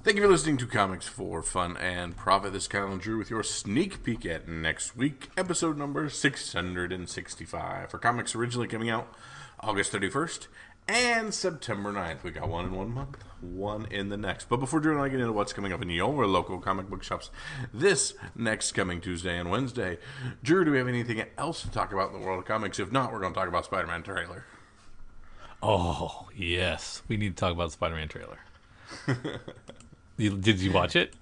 Thank you for listening to Comics for Fun and Profit. This is Kyle and Drew with your sneak peek at next week, episode number 665. For comics originally coming out August 31st and September 9th. We got one in 1 month, one in the next. But before Drew and I get into what's coming up in your local comic book shops this next coming Tuesday and Wednesday, Drew, do we have anything else to talk about in the world of comics? If not, we're going to talk about Spider-Man trailer. Oh, yes. We need to talk about the Spider-Man trailer. Did you watch it?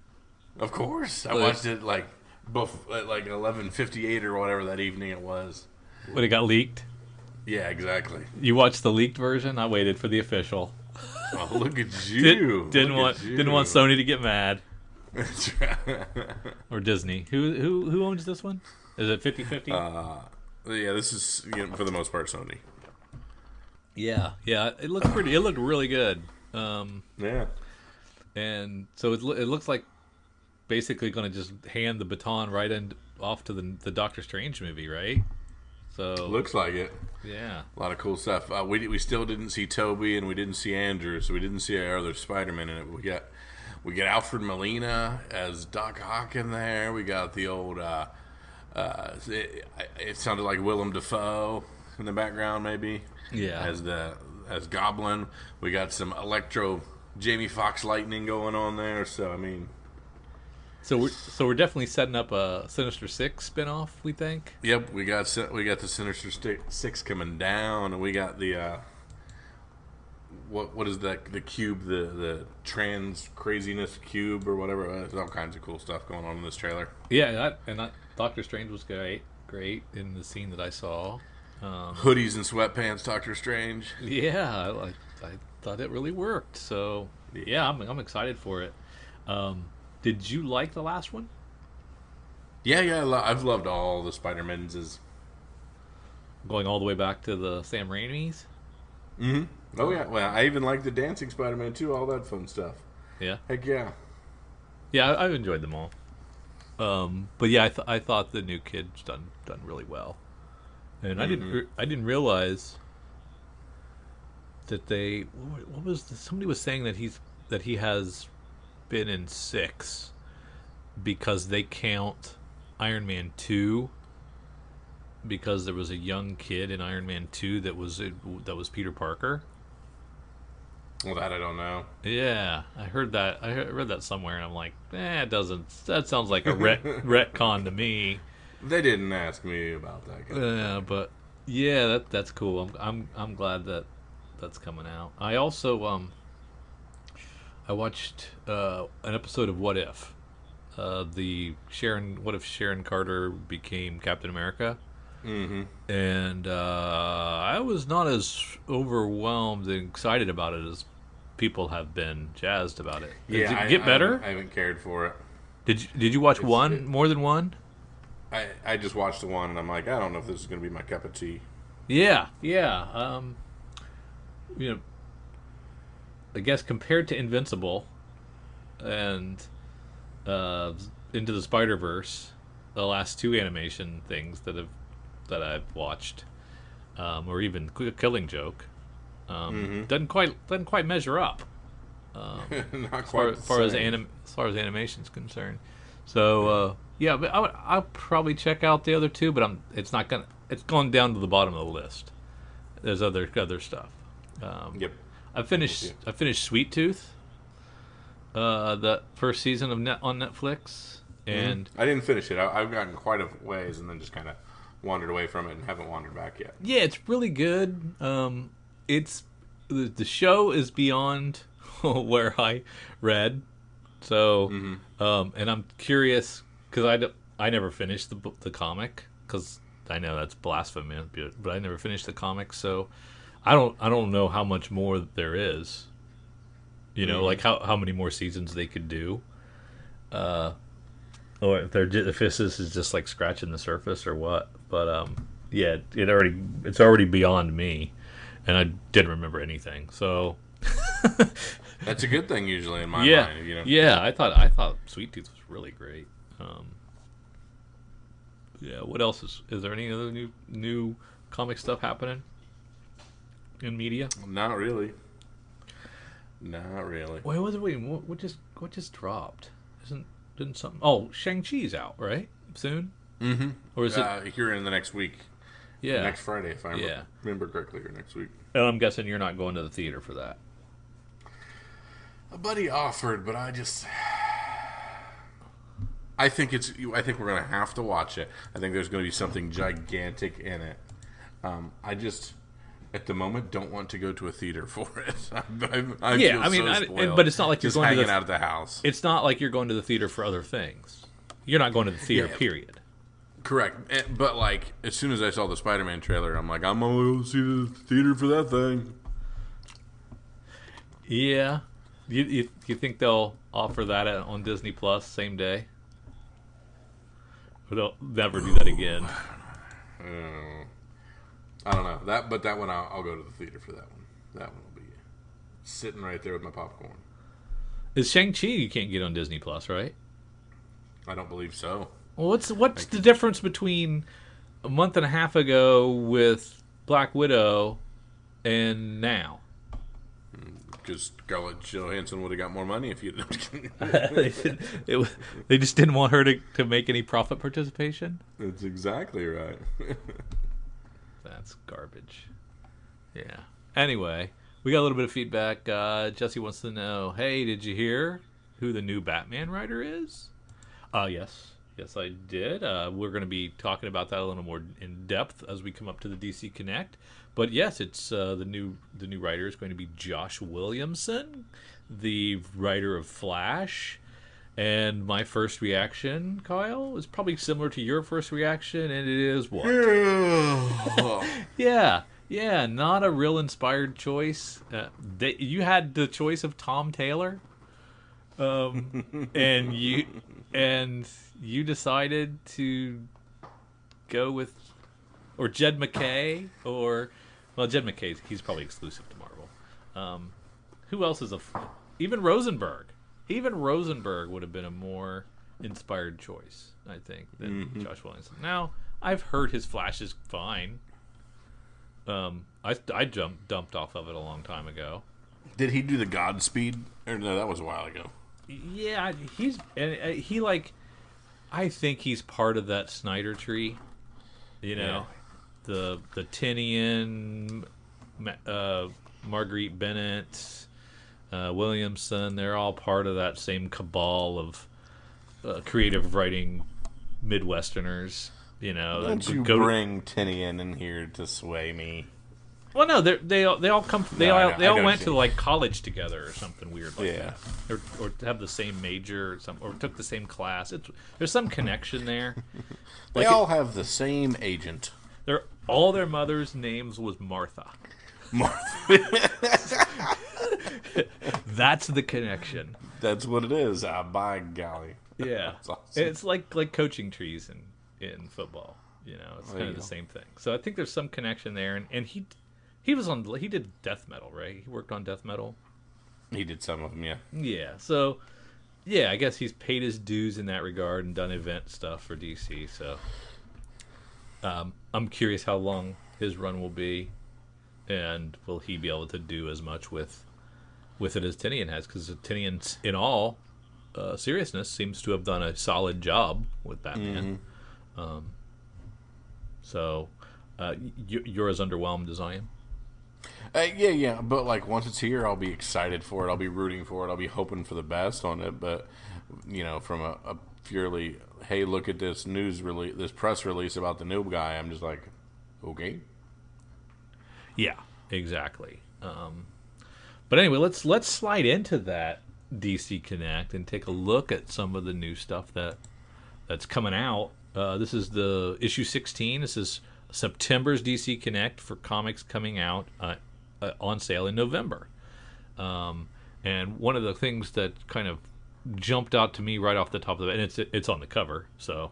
Of course. I watched it like 11:58 or whatever that evening it was. When it got leaked? Yeah, exactly. You watched the leaked version? I waited for the official. Oh, look at you. Didn't want Sony to get mad. That's right. Or Disney. Who owns this one? Is it 50-50? Yeah, this is for the most part Sony. Yeah. It looked pretty. It looked really good. Yeah. And so it looks like basically going to just hand the baton off to the Doctor Strange movie, right? So Looks like it. Yeah. A lot of cool stuff. We still didn't see Toby and we didn't see Andrew, so we didn't see our other Spider-Man in it. But we got Alfred Molina as Doc Ock in there. We got the old it sounded like Willem Dafoe in the background, maybe. Yeah. As Goblin. We got some Electro Jamie Foxx lightning going on there. So I mean, So we're definitely setting up a Sinister Six spinoff, we think. yep, we got the Sinister Six coming down, and we got the what is that? The cube, the trans craziness cube or whatever. There's all kinds of cool stuff going on in this trailer. Yeah, Doctor Strange was great in the scene that I saw. Hoodies and sweatpants, Doctor Strange. Yeah, I thought it really worked. So yeah, I'm excited for it. Did you like the last one? Yeah, I've loved all the Spider-Mans. Going all the way back to the Sam Raimi's? Mm-hmm. Oh yeah, well, I even like the dancing Spider-Man too. All that fun stuff. Yeah. Heck yeah. Yeah, I've enjoyed them all. But yeah, I thought the new kid's done really well, and I didn't realize that somebody was saying that he has been in 6 because they count Iron Man 2 because there was a young kid in Iron Man 2 that was Peter Parker. Well, that I don't know. Yeah, I heard that. I read that somewhere, and I'm like, it doesn't. That sounds like a retcon to me. They didn't ask me about that. Yeah, but yeah, that's cool. I'm glad that that's coming out. I also I watched an episode of What If. What if Sharon Carter became Captain America? Mm-hmm. And I was not as overwhelmed and excited about it as people have been jazzed about it. Did it get better? I haven't cared for it. Did you watch more than one? I just watched the one, and I'm like, I don't know if this is going to be my cup of tea. Yeah. I guess compared to Invincible and Into the Spider-Verse, the last 2 animation things that I've watched, or even Killing Joke, doesn't quite measure up. Not quite as far as animation's concerned. So yeah, but I'll probably check out the other 2, but it's gone down to the bottom of the list. There's other stuff. Yep. I finished Sweet Tooth, the first season on Netflix, and I didn't finish it. I've gotten quite a ways and then just kind of wandered away from it and haven't wandered back yet. Yeah, it's really good. It's the show is beyond where I read, so and I'm curious because I never finished the comic because I know that's blasphemy, but I never finished the comic, so I don't know how much more there is. Like how many more seasons they could do, or if this is just like scratching the surface or what. But yeah, it's already beyond me, and I didn't remember anything. So that's a good thing usually in my mind. Yeah, I thought Sweet Tooth was really great. Yeah, what else is there any other new comic stuff happening in media? Not really. Not really. What just dropped? Didn't something? Oh, Shang-Chi's out, right? Soon? Mm-hmm. Or is it? Here in the next week. Yeah. Next Friday, if I remember correctly, or next week. And I'm guessing you're not going to the theater for that. A buddy offered, but I think we're gonna have to watch it. I think there's gonna be something gigantic in it. I just, at the moment, don't want to go to a theater for it. But it's not like you're just going hanging out at the house. It's not like you're going to the theater for other things. You're not going to the theater, period. Correct. But like, as soon as I saw the Spider-Man trailer, I'm like, I'm gonna go see the theater for that thing. Yeah. You think they'll offer that on Disney Plus same day? Or they'll never do that again? I don't know that one. I'll go to the theater for that one. That one will be sitting right there with my popcorn. Is Shang-Chi you can't get on Disney Plus, right? I don't believe so. Well, what's the difference between a month and a half ago with Black Widow and now? Because Scarlett Johansson would have got more money if you They just didn't want her to make any profit participation? That's exactly right. That's garbage. Yeah. Anyway, we got a little bit of feedback. Jesse wants to know, hey, did you hear who the new Batman writer is? Yes. Yes, I did. We're going to be talking about that a little more in depth as we come up to the DC Connect. But yes, it's the new writer is going to be Josh Williamson, the writer of Flash. And my first reaction, Kyle, is probably similar to your first reaction, and it is what? Yeah, not a real inspired choice. You had the choice of Tom Taylor, and you decided to go with or Jed MacKay Jed MacKay, he's probably exclusive to Marvel. Who else is even Rosenberg? Even Rosenberg would have been a more inspired choice, I think, than Josh Williamson. Now, I've heard his Flash is fine. I dumped off of it a long time ago. Did he do the Godspeed? Or no, that was a while ago. Yeah, I think he's part of that Snyder tree. You know, the Tinian, Marguerite Bennett, Williamson, they're all part of that same cabal of creative writing Midwesterners. You know, don't you bring Tinian in here to sway me? Well, no, they all come. They all went to like college together or something weird like that, or have the same major or took the same class. There's some connection there. They all have the same agent. All their mother's names was Martha. That's the connection. That's what it is. By golly. Yeah, awesome. It's like coaching trees in football. You know, it's kind of the same thing. So I think there's some connection there, and he did death metal, right? He worked on death metal. He did some of them, yeah. Yeah. So, yeah, I guess he's paid his dues in that regard and done event stuff for DC. So, I'm curious how long his run will be, and will he be able to do as much with it as Tinian has? Because Tinian, in all seriousness, seems to have done a solid job with Batman. So, you're as underwhelmed as I am. Yeah, but like once it's here, I'll be excited for it. I'll be rooting for it. I'll be hoping for the best on it. But you know, from a purely, hey, look at this news release, this press release about the new guy, I'm just like, okay. Yeah, exactly. But anyway, let's slide into that DC Connect and take a look at some of the new stuff that's coming out. This is the issue 16. This is September's DC Connect for comics coming out on sale in November. And one of the things that kind of jumped out to me right off the top of it, and it's on the cover, so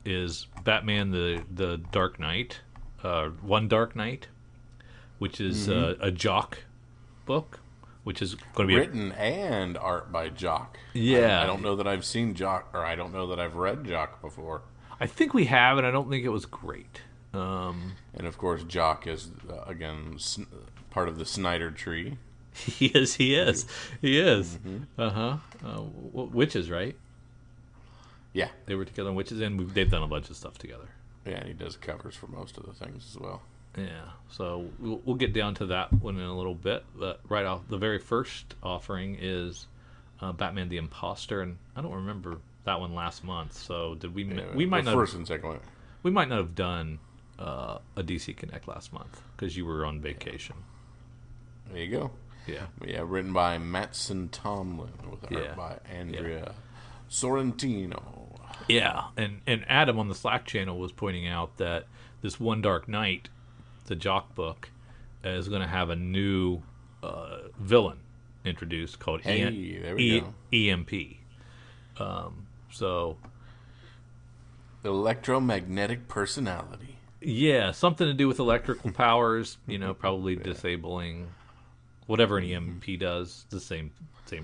is Batman the Dark Knight, One Dark Knight, which is a Jock book, which is going to be written and art by Jock. Yeah, I don't know that I've seen Jock, or I don't know that I've read Jock before. I think we have, and I don't think it was great. And of course, Jock is again part of the Snyder tree. He is. He is. He is. Uh-huh. Witches, right? Yeah. They were together on Witches, and they've done a bunch of stuff together. Yeah, and he does covers for most of the things as well. Yeah. So we'll get down to that one in a little bit. But right off, the very first offering is Batman the Imposter, and I don't remember that one last month. So did we? Yeah, We might the not. first and second one. We might not have done a DC Connect last month because you were on vacation. There you go. Yeah. Yeah, written by Mattson Tomlin with art by Andrea Sorrentino. Yeah, and Adam on the Slack channel was pointing out that this One Dark Knight, the Jock book, is going to have a new villain introduced called There we go. EMP. So Electromagnetic personality. yeah, something to do with electrical powers. Probably disabling whatever an EMP does. The same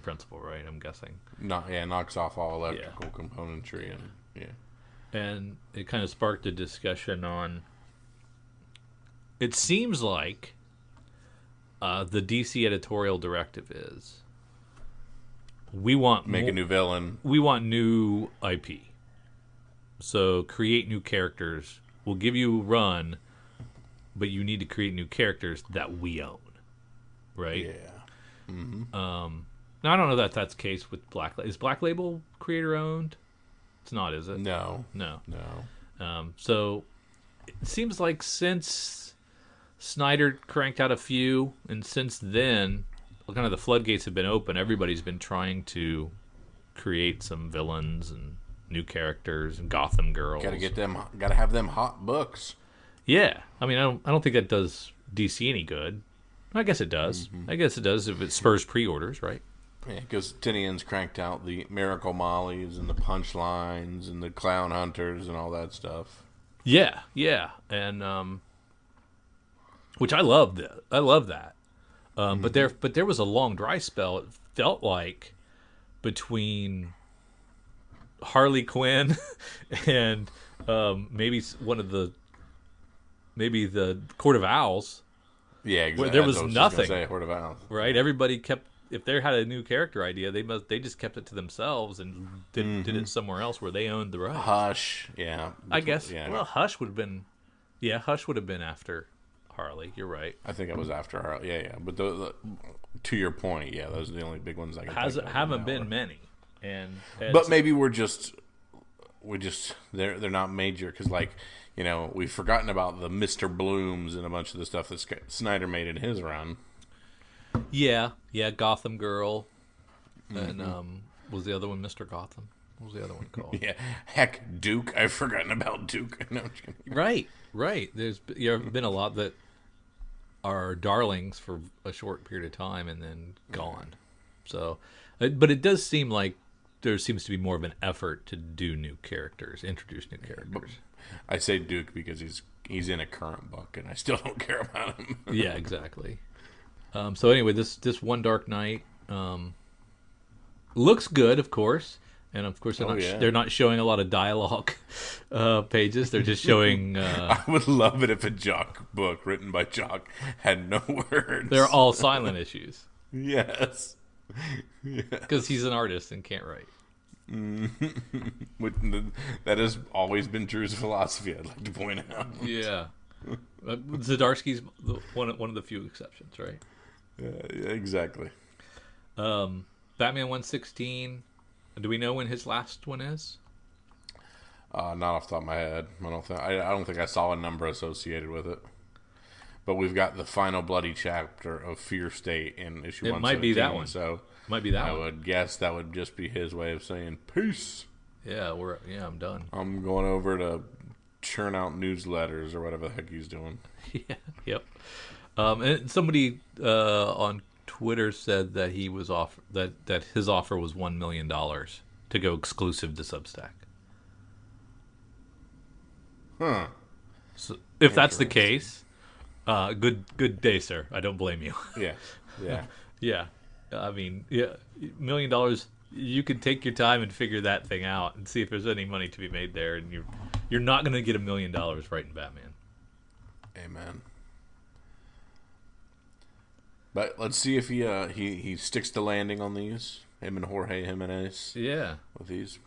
principle, right? I'm guessing. Knocks off all electrical componentry and And it kind of sparked a discussion on. It seems like the DC editorial directive is we want make a new villain. We want new IP. So create new characters. We'll give you a run, but you need to create new characters that we own, right? Yeah. Now I don't know that that's the case with Black. Is Black Label creator owned? It's not, is it? No. No. No. So it seems like since Snyder cranked out a few, and since then, kind of the floodgates have been open. Everybody's been trying to create some villains and new characters and Gotham Girls. Gotta have them hot books. Yeah, I mean, I don't think that does DC any good. I guess it does. I guess it does if it spurs pre-orders, right? Yeah, because Tinian's cranked out the Miracle Mollies and the Punchlines and the Clown Hunters and all that stuff. Yeah, and which I love that. I love that. But there was a long dry spell. It felt like between Harley Quinn and maybe the Court of Owls. Yeah, exactly. Where there was nothing. Court of Owls. Right? Everybody kept. If they had a new character idea, they just kept it to themselves and did it somewhere else where they owned the rights. Hush, yeah. I guess. Yeah. Well, Hush would have been. Yeah, Hush would have been after Harley. You're right. I think it was after Harley. Yeah. But to your point, yeah, those are the only big ones I can think of. Haven't been many, but maybe we're just they're not major because we've forgotten about the Mr. Blooms and a bunch of the stuff that Snyder made in his run. Yeah, Gotham Girl, and was the other one Mr. Gotham? What was the other one called? Yeah, heck, Duke. I've forgotten about Duke. No, right. There's been a lot that are darlings for a short period of time and then gone. So, but it does seem like there seems to be more of an effort to do new characters, introduce new characters. I say Duke because he's in a current book, and I still don't care about him. Yeah, exactly. So anyway, this One Dark Knight looks good, of course, and of course they're not showing a lot of dialogue pages. They're just showing. I would love it if a Jock book written by Jock had no words. They're all silent issues. Yes, because he's an artist and can't write. That has always been Drew's philosophy. I'd like to point out. Yeah, Zdarsky's one of the few exceptions, right? Yeah, exactly. Batman 116. Do we know when his last one is? Not off the top of my head. I don't think I saw a number associated with it. But we've got the final bloody chapter of Fear State in issue 117. It might be that one. So might be that one. I would guess that would just be his way of saying peace. Yeah, I'm done. I'm going over to churn out newsletters or whatever the heck he's doing. Yeah. Yep. And somebody on Twitter said that he was that his offer was $1 million to go exclusive to Substack. Huh. So if that's the case, good day, sir. I don't blame you. Yeah. Yeah. I mean, $1 million. You could take your time and figure that thing out and see if there's any money to be made there, and you're not going to get $1 million writing Batman. Amen. But let's see if he sticks to landing on these. Him and Jorge Jimenez. Yeah. With these.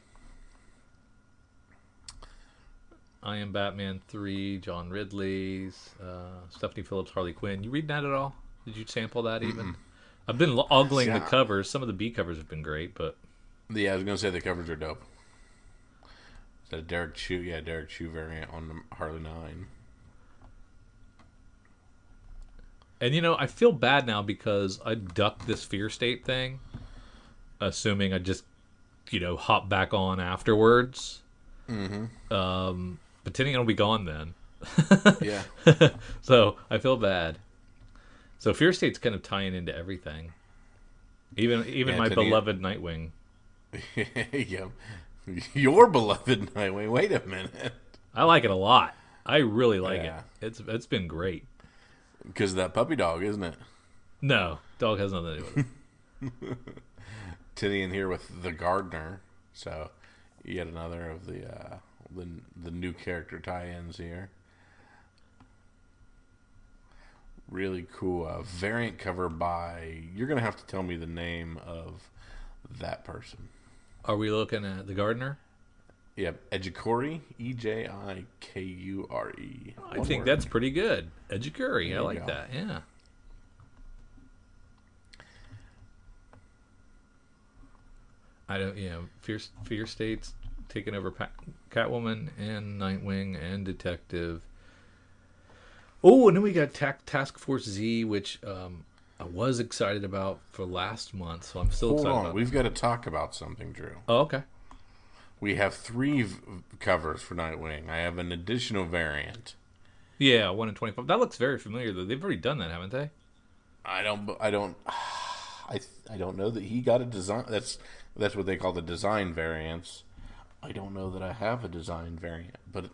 I Am Batman 3, John Ridley's, Stephanie Phillips, Harley Quinn. You read that at all? Did you sample that even? I've been ogling the covers. Some of the B covers have been great, but... Yeah, I was going to say the covers are dope. Is that a Derek Chew? Yeah, Derek Chew variant on the Harley 9. And, I feel bad now because I ducked this Fear State thing, assuming I just, hop back on afterwards. Mm-hmm. Pretending it'll be gone then. Yeah. So, I feel bad. So, Fear State's kind of tying into everything. Even my beloved Nightwing. Yeah. Your beloved Nightwing. Wait a minute. I like it a lot. I really like it. It's been great. Because of that puppy dog, isn't it? No, dog has nothing to do with it. Tinian here with the Gardener. So, yet another of the new character tie-ins here. Really cool variant cover by... You're going to have to tell me the name of that person. Are we looking at the Gardener? Yep, Ejikure, Ejikure. I think that's pretty good. Ejikure, I like that. Yeah. I don't. Fear State's taking over Catwoman and Nightwing and Detective. Oh, and then we got Task Force Z, which I was excited about for last month, so I'm still excited about. We've got to talk about something, Drew. Oh, okay. We have 3 covers for Nightwing. I have an additional variant. Yeah, 1 in 25. That looks very familiar, though. They've already done that, haven't they? I don't know that he got a design. That's what they call the design variants. I don't know that I have a design variant, but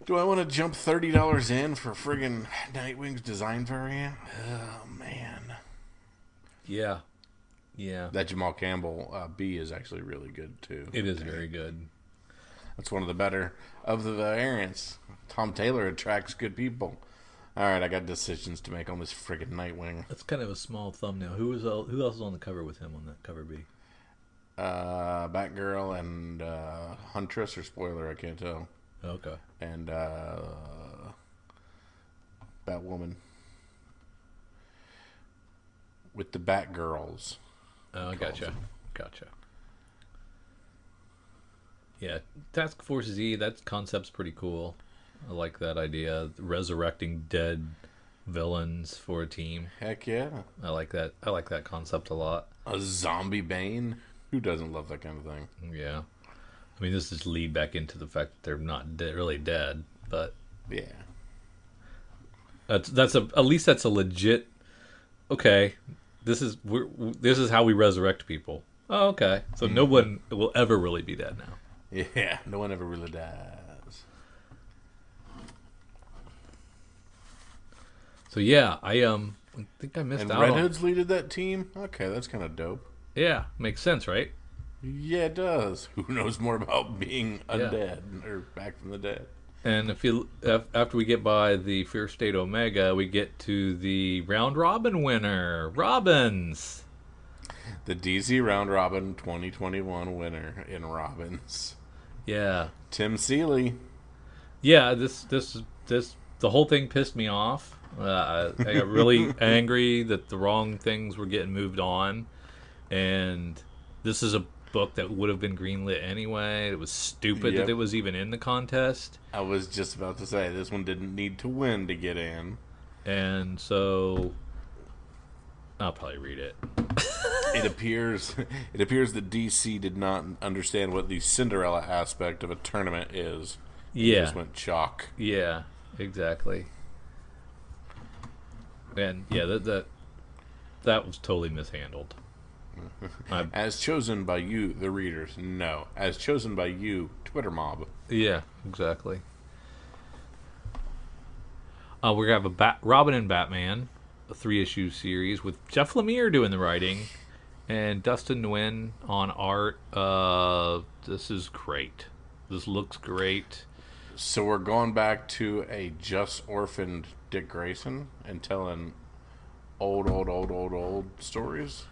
do I want to jump $30 in for friggin' Nightwing's design variant? Oh man. Yeah. Yeah. That Jamal Campbell B is actually really good too. It is very good. That's one of the better of the variants. Tom Taylor attracts good people. All right, I got decisions to make on this friggin' Nightwing. That's kind of a small thumbnail. Who else is on the cover with him on that cover B? Batgirl and Huntress, or Spoiler, I can't tell. Okay. And Batwoman with the Batgirls. Oh, gotcha. Yeah, Task Force Z, that concept's pretty cool. I like that idea. Resurrecting dead villains for a team. Heck yeah. I like that. I like that concept a lot. A zombie Bane? Who doesn't love that kind of thing? Yeah. I mean, this is lead back into the fact that they're not really dead, but yeah. At least that's a legit. Okay, this is how we resurrect people. Oh, okay. So no one will ever really be dead now. Yeah, no one ever really dies. So yeah, I think I missed out. And Red Hood's leaded that team? Okay, that's kind of dope. Yeah, makes sense, right? Yeah, it does. Who knows more about being undead or back from the dead? And after we get by the Fear State Omega, we get to the round robin winner, Robins. The DC Round Robin 2021 winner in Robins. Yeah. Tim Seeley. Yeah, this the whole thing pissed me off. I got really angry that the wrong things were getting moved on, and this is a book that would have been greenlit anyway. It was stupid that it was even in the contest. I was just about to say this one didn't need to win to get in, and so I'll probably read it. It appears that DC did not understand what the Cinderella aspect of a tournament is. Yeah, just went chalk. Yeah, exactly. And yeah, that was totally mishandled. As chosen by you, the readers. No, as chosen by you, Twitter mob. Yeah, exactly. We're gonna have a Robin and Batman, a 3-issue series with Jeff Lemire doing the writing and Dustin Nguyen on art. This is great. This looks great. So we're going back to a just orphaned Dick Grayson and telling old stories.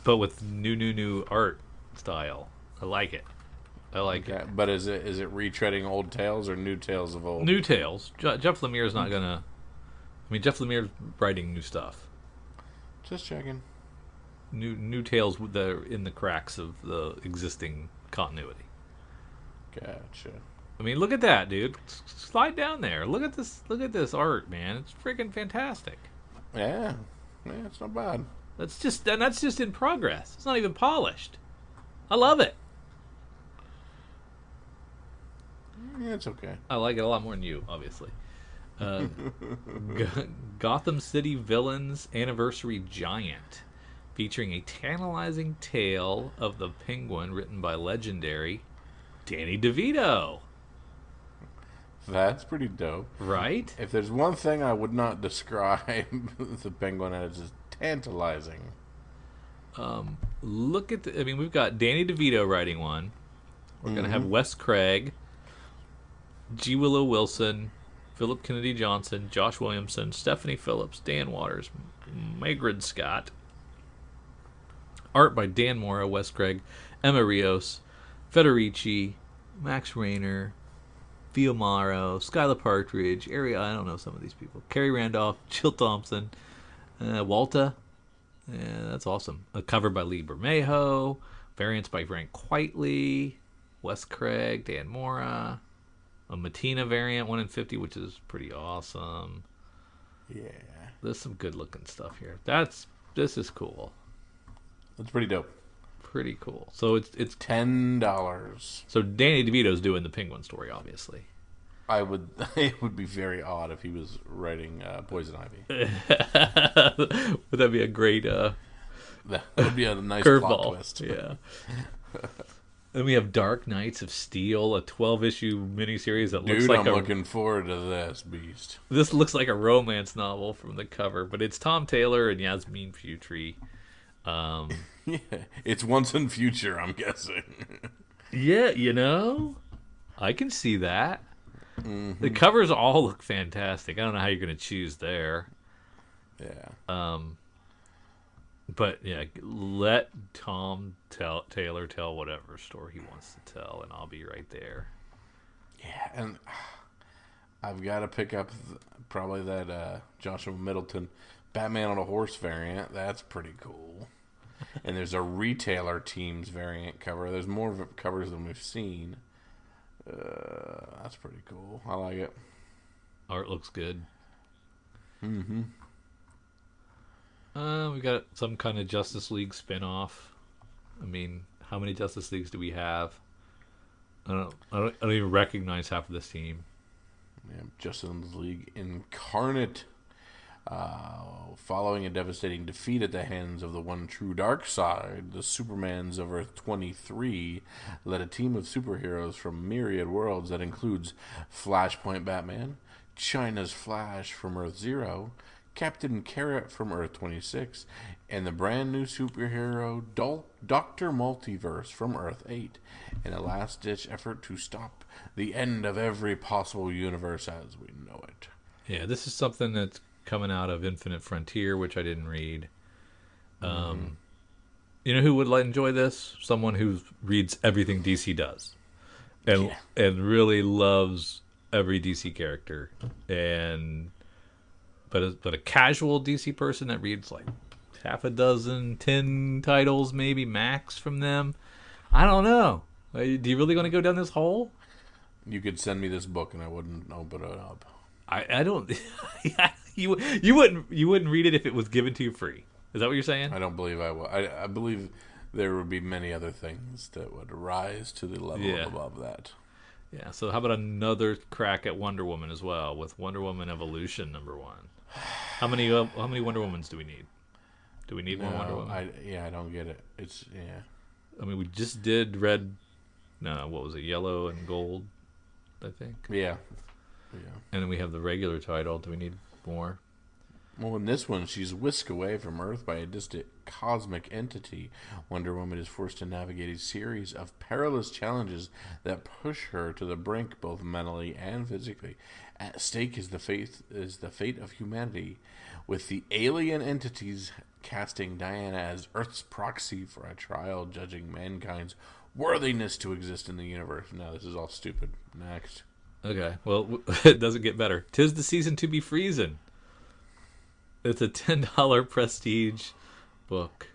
but with new art style. I like it. I like Okay, it. but is it retreading old tales or new tales of old? New tales. Jeff Lemire's not gonna. I mean, Jeff Lemire's writing new stuff. Just checking. New tales that are in the cracks of the existing continuity. Gotcha. I mean, look at that, dude. Slide down there. Look at this. Look at this art, man. It's freaking fantastic. Yeah, it's not bad. That's just in progress. It's not even polished. I love it. Yeah, it's okay. I like it a lot more than you, obviously. Uh, Gotham City Villains Anniversary Giant, featuring a tantalizing tale of the Penguin written by legendary Danny DeVito. That's pretty dope. Right? If there's one thing I would not describe the Penguin as, is tantalizing. Look at I mean, we've got Danny DeVito writing one. We're going to have Wes Craig, G. Willow Wilson, Philip Kennedy Johnson, Josh Williamson, Stephanie Phillips, Dan Waters, Magrid Scott. Art by Dan Mora, Wes Craig, Emma Rios, Federici, Max Rayner, Fiumaro, Skylar Partridge, I don't know some of these people. Carrie Randolph, Jill Thompson, Walta. Yeah, that's awesome. A cover by Lee Bermejo, variants by Frank Quitely, Wes Craig, Dan Mora, a Matina variant, 1 in 50, which is pretty awesome. Yeah. There's some good looking stuff here. This is cool. That's pretty dope. Pretty cool. So it's $10. So Danny DeVito's doing the Penguin story, obviously. It would be very odd if he was writing Poison Ivy. Would that be a great That would be a nice plot curveball? twist. Yeah. Then we have Dark Knights of Steel, a 12-issue miniseries that looks Dude, like I'm looking forward to this beast. This looks like a romance novel from the cover, but it's Tom Taylor and Yasmin Futri. Yeah, it's once in future, I'm guessing. Yeah, I can see that. Mm-hmm. The covers all look fantastic. I don't know how you're going to choose there. Yeah. But yeah, let Tom Taylor tell whatever story he wants to tell, and I'll be right there. Yeah, and I've got to pick up probably that Joshua Middleton Batman on a Horse variant. That's pretty cool. And there's a Retailer Teams variant cover. There's more covers than we've seen. That's pretty cool. I like it. Art looks good. Mm-hmm. We got some kind of Justice League spin-off. I mean, how many Justice Leagues do we have? I don't even recognize half of this team. Yeah, Justice League Incarnate. Following a devastating defeat at the hands of the one true Darkseid, the Supermans of Earth 23 led a team of superheroes from myriad worlds that includes Flashpoint Batman, China's Flash from Earth 0, Captain Carrot from Earth 26, and the brand new superhero Dr. Multiverse from Earth 8, in a last-ditch effort to stop the end of every possible universe as we know it. Yeah, this is something that's coming out of Infinite Frontier, which I didn't read. You know who would enjoy this? Someone who reads everything DC does, and really loves every DC character, but a casual DC person that reads like half a dozen, 10 titles maybe max from them. I don't know. Do you really want to go down this hole? You could send me this book and I wouldn't open it up. I don't. You wouldn't read it if it was given to you free. Is that what you're saying? I don't believe I will. I believe there would be many other things that would rise to the level above that. Yeah. So how about another crack at Wonder Woman as well, with Wonder Woman Evolution #1? How many Wonder Womans do we need? Do we need more Wonder Woman? I don't get it. It's I mean, we just did red. No, what was it? Yellow and gold, I think. Yeah. And then we have the regular title. Do we need more? Well, in this one, she's whisked away from Earth by a distant cosmic entity. Wonder Woman is forced to navigate a series of perilous challenges that push her to the brink, both mentally and physically. At stake is the fate of humanity, with the alien entities casting Diana as Earth's proxy for a trial judging mankind's worthiness to exist in the universe. Now, this is all stupid. Next. Okay, well, it doesn't get better. 'Tis the season to be freezing. It's a $10 prestige book.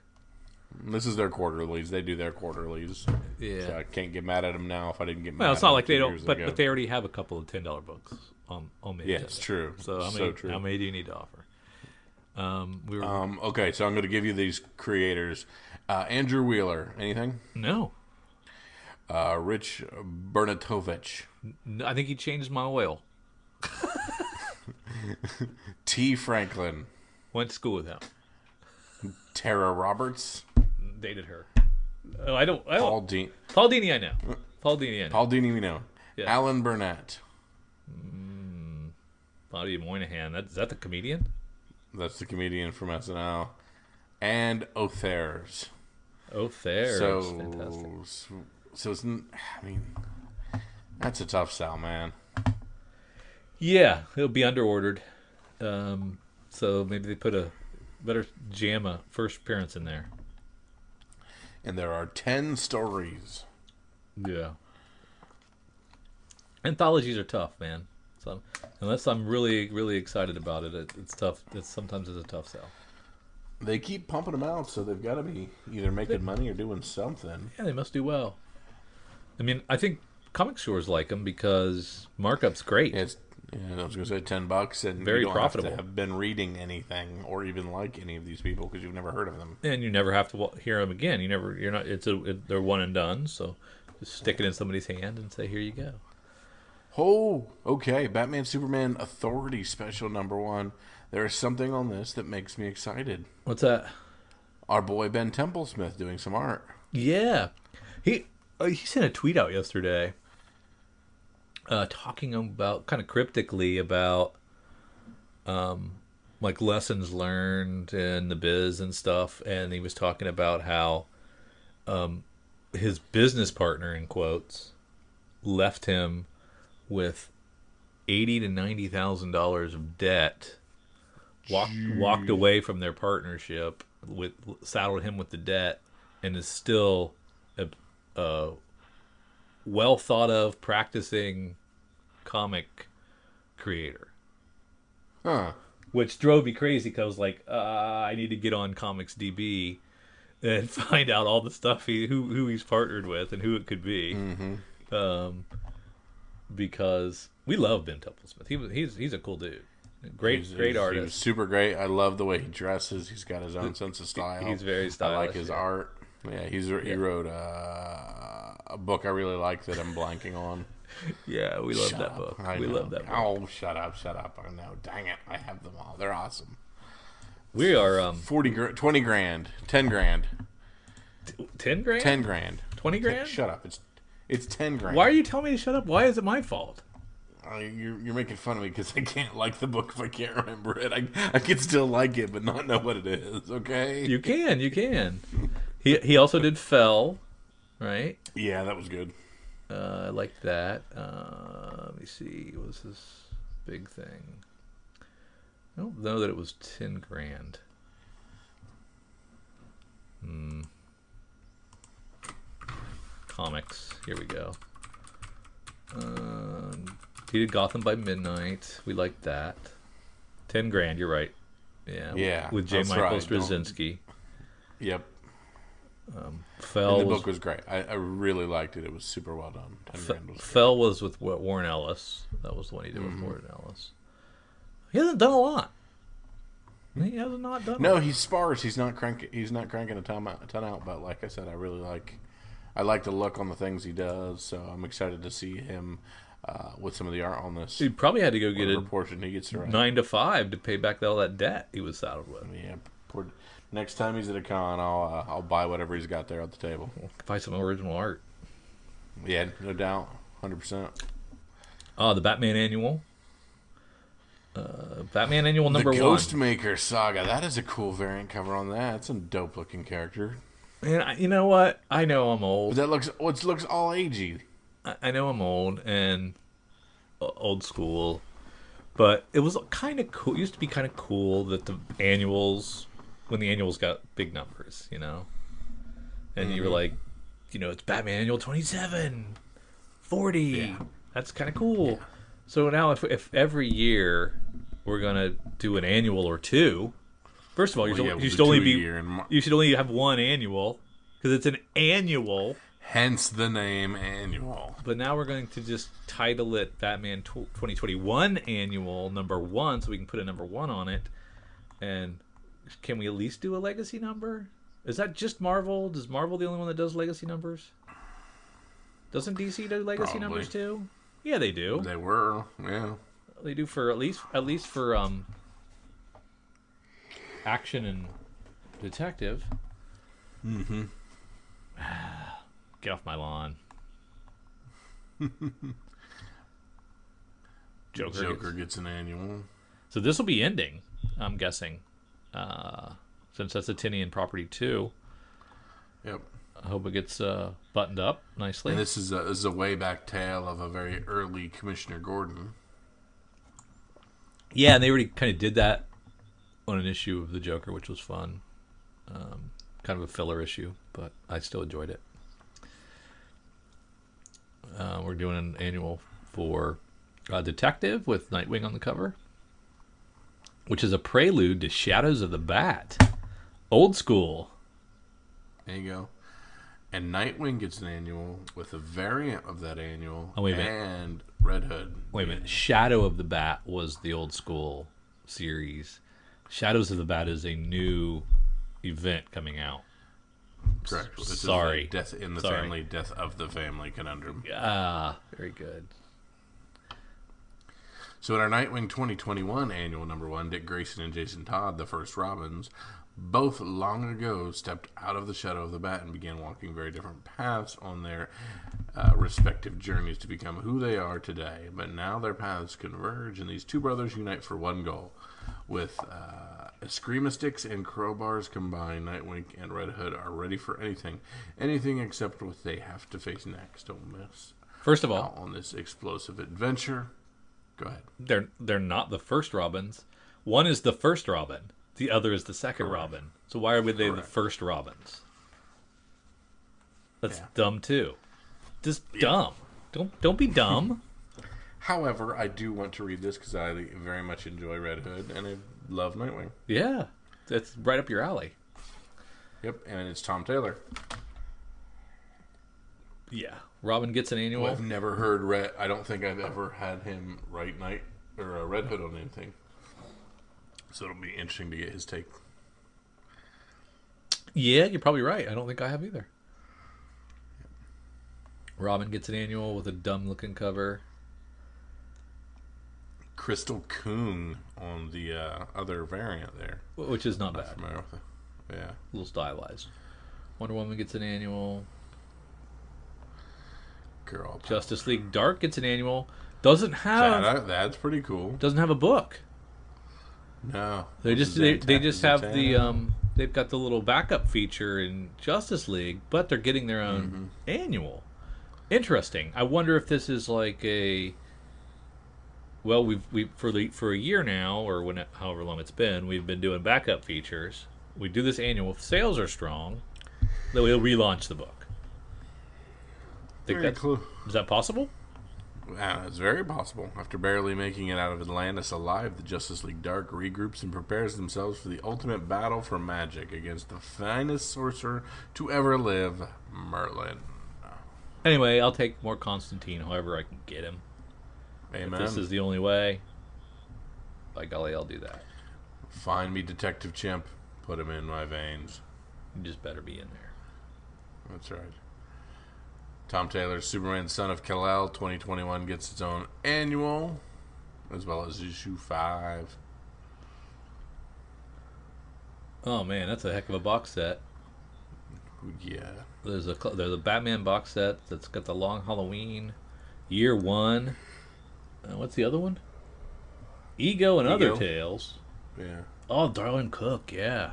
This is their quarterlies. They do their quarterlies. Yeah. So I can't get mad at them now if I didn't get mad Well, at it's not them like they 2 don't, years but ago. they already have a couple of $10 books on the Yeah, agenda. it's true. So True. how many do you need to offer? Okay, so I'm going to give you these creators. Andrew Wheeler, anything? No. Rich Bernatovich. I think he changed my oil. T. Franklin. Went to school with him. Tara Roberts. Dated her. Oh, I don't. Paul Dini, Paul Dini, I know. Paul Dini, I know. Paul Dini, we know. Yeah. Alan Burnett. Bobby Moynihan. Is that the comedian? That's the comedian from SNL. And Others. Oh, there. So, Fantastic. I mean, that's a tough sell, man. Yeah, it'll be underordered. So maybe they better jam a first appearance in there. And there are 10 stories. Yeah. Anthologies are tough, man. So unless I'm really, really excited about it, it's tough. Sometimes it's a tough sell. They keep pumping them out, so they've got to be either making money or doing something. Yeah, they must do well. I mean, I think comic stores like them because markup's great. I was going to say $10, and Very you don't profitable. have to have been reading anything or even like any of these people because you've never heard of them. And you never have to hear them again. You're not. They're one and done. So just stick it in somebody's hand and say, "Here you go." Oh, okay. Batman Superman Authority Special #1. There is something on this that makes me excited. What's that? Our boy Ben Templesmith doing some art. Yeah, he sent a tweet out yesterday, talking about kind of cryptically about like lessons learned in the biz and stuff, and he was talking about how his business partner, in quotes, left him with $80,000 to $90,000 of debt. Walked away from their partnership, saddled him with the debt, and is still a well thought of practicing comic creator. Huh. Which drove me crazy because I was like, I need to get on Comics DB and find out all the stuff who he's partnered with and who it could be. Mm-hmm. Because we love Ben Templesmith. He's a cool dude. Great artist. He was super great. I love the way he dresses. He's got his own sense of style. He's very stylish. I like his art. Yeah, he wrote a book I really like that I'm blanking on. Yeah, we love that book. We love that book. Oh, shut up. I know. Dang it. I have them all. They're awesome. We are 20 grand, 10 grand. 10 grand? 10 grand. 20 grand? Shut up. It's 10 grand. Why are you telling me to shut up? Why is it my fault? You're making fun of me because I can't like the book if I can't remember it. I can still like it, but not know what it is. Okay. You can. He also did Fell, right? Yeah, that was good. I liked that. Let me see. What was his big thing? I don't know that it was 10 grand. Comics. Here we go. He did Gotham by Midnight. We liked that. 10 grand. You're right. Yeah. Yeah. With J. that's Michael right. Straczynski. Yep. Fell. And the book was great. I really liked it. It was super well done. 10 grand was great. Fell was with Warren Ellis. That was the one he did with Warren Ellis. He hasn't done a lot. He has not done. No, he's sparse. He's not cranking a ton out. But like I said, I like the look on the things he does. So I'm excited to see him with some of the art on this. He probably had to go get a portion he gets to write. 9 to 5 to pay back all that debt he was saddled with. Yeah. Next time he's at a con, I'll buy whatever he's got there at the table. Buy some original art. Yeah, no doubt, 100%. The Batman Annual. Batman Annual The number one. Ghostmaker Saga. That is a cool variant cover on that. It's a dope looking character. And you know what? I know I'm But old. that looks all agey. I know I'm old and old school, but it was kind of cool. It used to be kind of cool that the annuals, when the annuals got big numbers, and you were like, it's Batman Annual 27, 40. Yeah. That's kind of cool. So now if every year we're gonna do an annual or two, first of all, We'll you should do only two a be year you should only have one annual because it's an annual. Hence the name Annual. But now we're going to just title it Batman 2021 Annual number 1, so we can put a number 1 on it. And can we at least do a legacy number? Is that just Marvel? Is Marvel the only one that does legacy numbers? Doesn't DC do legacy Probably. numbers too? Yeah, they do. They were, yeah. They do for at least for action and detective. Mm-hmm. Get off my lawn. Joker gets an annual. So this will be ending, I'm guessing, since that's a Tinian property too. Yep. I hope it gets buttoned up nicely. And this is a way back tale of a very early Commissioner Gordon. Yeah, and they already kind of did that on an issue of the Joker, which was fun. Kind of a filler issue, but I still enjoyed it. We're doing an annual for Detective with Nightwing on the cover, which is a prelude to Shadows of the Bat. Old school. There you go. And Nightwing gets an annual with a variant of that annual Oh, wait a minute. and Red Hood. Wait a minute. Shadow of the Bat was the old school series. Shadows of the Bat is a new event coming out. Correct. This Sorry. is a death in the Sorry. family, death of the family conundrum. Ah, very good. So in our Nightwing 2021 annual number 1, Dick Grayson and Jason Todd, the first Robins, both long ago stepped out of the shadow of the bat and began walking very different paths on their respective journeys to become who they are today. But now their paths converge, and these two brothers unite for one goal. With Screamestics and crowbars combined, Nightwing and Red Hood are ready for anything except what they have to face next. Don't miss First of out all, on this explosive adventure. Go ahead. they're not the first Robins. One is the first Robin. The other is the second Robin. So why are they the Correct. first Robins? That's Yeah. dumb too. Just dumb. Don't be dumb. However, I do want to read this because I very much enjoy Red Hood and I love Nightwing. Yeah, that's right up your alley. Yep, and it's Tom Taylor. Yeah, Robin gets an annual. I've never heard Red. I don't think I've ever had him write Night or Red Hood on anything. So it'll be interesting to get his take. Yeah, you're probably right. I don't think I have either. Robin gets an annual with a dumb-looking cover. Crystal Coon on the other variant there. Which is not Not bad. familiar with it. Yeah. A little stylized. Wonder Woman gets an annual. Girl. Justice League Dark gets an annual. Doesn't have That's pretty cool. a book. No. They just have the they've got the little backup feature in Justice League, but they're getting their own annual. Interesting. I wonder if this is like a well, we for a year now, or however long it's been, we've been doing backup features. We do this annual. If sales are strong, then we'll relaunch the book. Very cool. Is that possible? It's very possible. After barely making it out of Atlantis alive, the Justice League Dark regroups and prepares themselves for the ultimate battle for magic against the finest sorcerer to ever live, Merlin. Anyway, I'll take more Constantine however I can get him. Amen. If this is the only way, by golly, I'll do that. Find me Detective Chimp. Put him in my veins. You just better be in there. That's right. Tom Taylor's Superman Son of Kal-El 2021 gets its own annual, as well as issue 5. Oh man, that's a heck of a box set. Yeah. There's a Batman box set that's got the Long Halloween, Year One. What's the other one? Ego and Other Ego. Tales. Yeah. Oh, Darwin Cook, yeah.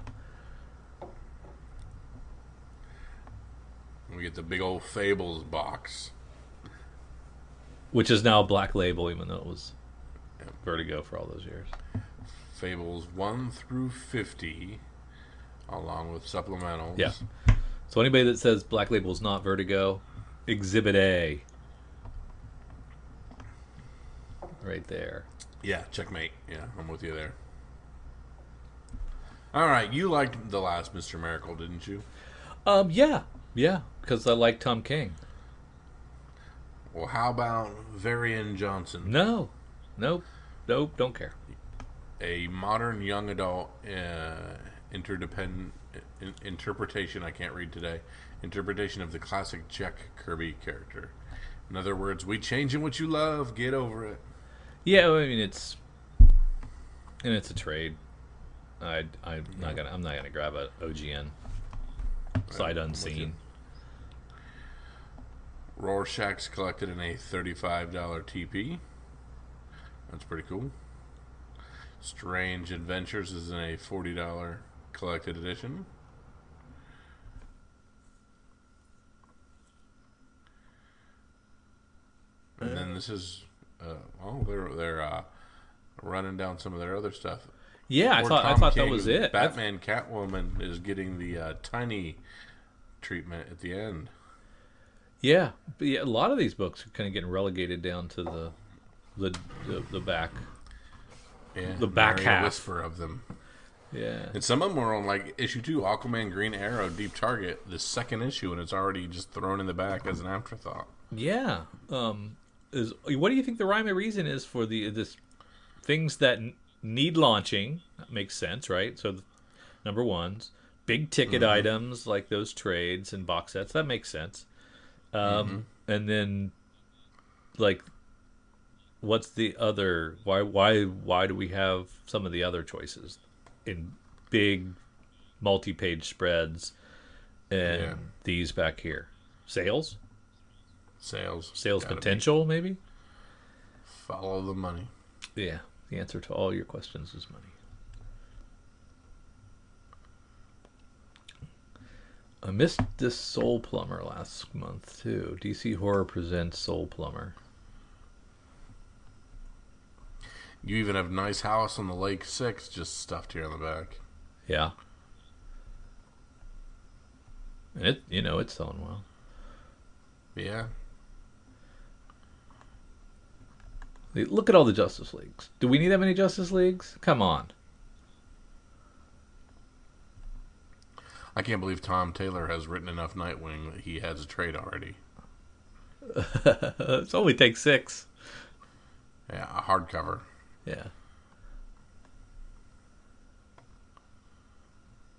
We get the big old Fables box. Which is now Black Label, even though it was Yep. Vertigo for all those years. Fables 1 through 50, along with supplementals. Yeah. So anybody that says Black Label is not Vertigo, Exhibit A. Right there. Yeah, checkmate. Yeah, I'm with you there. All right, you liked The Last Mr. Miracle, didn't you? Yeah. Yeah, because I like Tom King. Well, how about Varian Johnson? No. Nope, don't care. A modern young adult interpretation, I can't read today, interpretation of the classic Jack Kirby character. In other words, we changing what you love, get over it. Yeah, I mean it's a trade. I'm not gonna grab a OGN sight unseen. Rorschach's collected in a $35 TP. That's pretty cool. Strange Adventures is in a $40 collected edition. And then this is, they're running down some of their other stuff. Yeah, I thought that was it. Batman Catwoman is getting the tiny treatment at the end. Yeah, but yeah, a lot of these books are kind of getting relegated down to the back. Yeah, the back half. Whisper of them. Yeah, And some of them are on like issue 2, Aquaman, Green Arrow, Deep Target, the second issue, and it's already just thrown in the back as an afterthought. yeah. What do you think the rhyme and reason is for this things that need launching? That makes sense, right? So, number ones, big ticket items like those trades and box sets. That makes sense. And then, like, what's the other? Why do we have some of the other choices in big multi-page spreads and these back here? Sales Gotta potential, maybe. Follow the money. Yeah, the answer to all your questions is money. I missed this Soul Plumber last month too. DC Horror presents Soul Plumber. You even have Nice House on the Lake 6 just stuffed here on the back. Yeah. And it's selling well. Yeah. Look at all the Justice Leagues. Do we need that many Justice Leagues? Come on. I can't believe Tom Taylor has written enough Nightwing that he has a trade already. It only takes 6. Yeah, a hardcover. Yeah.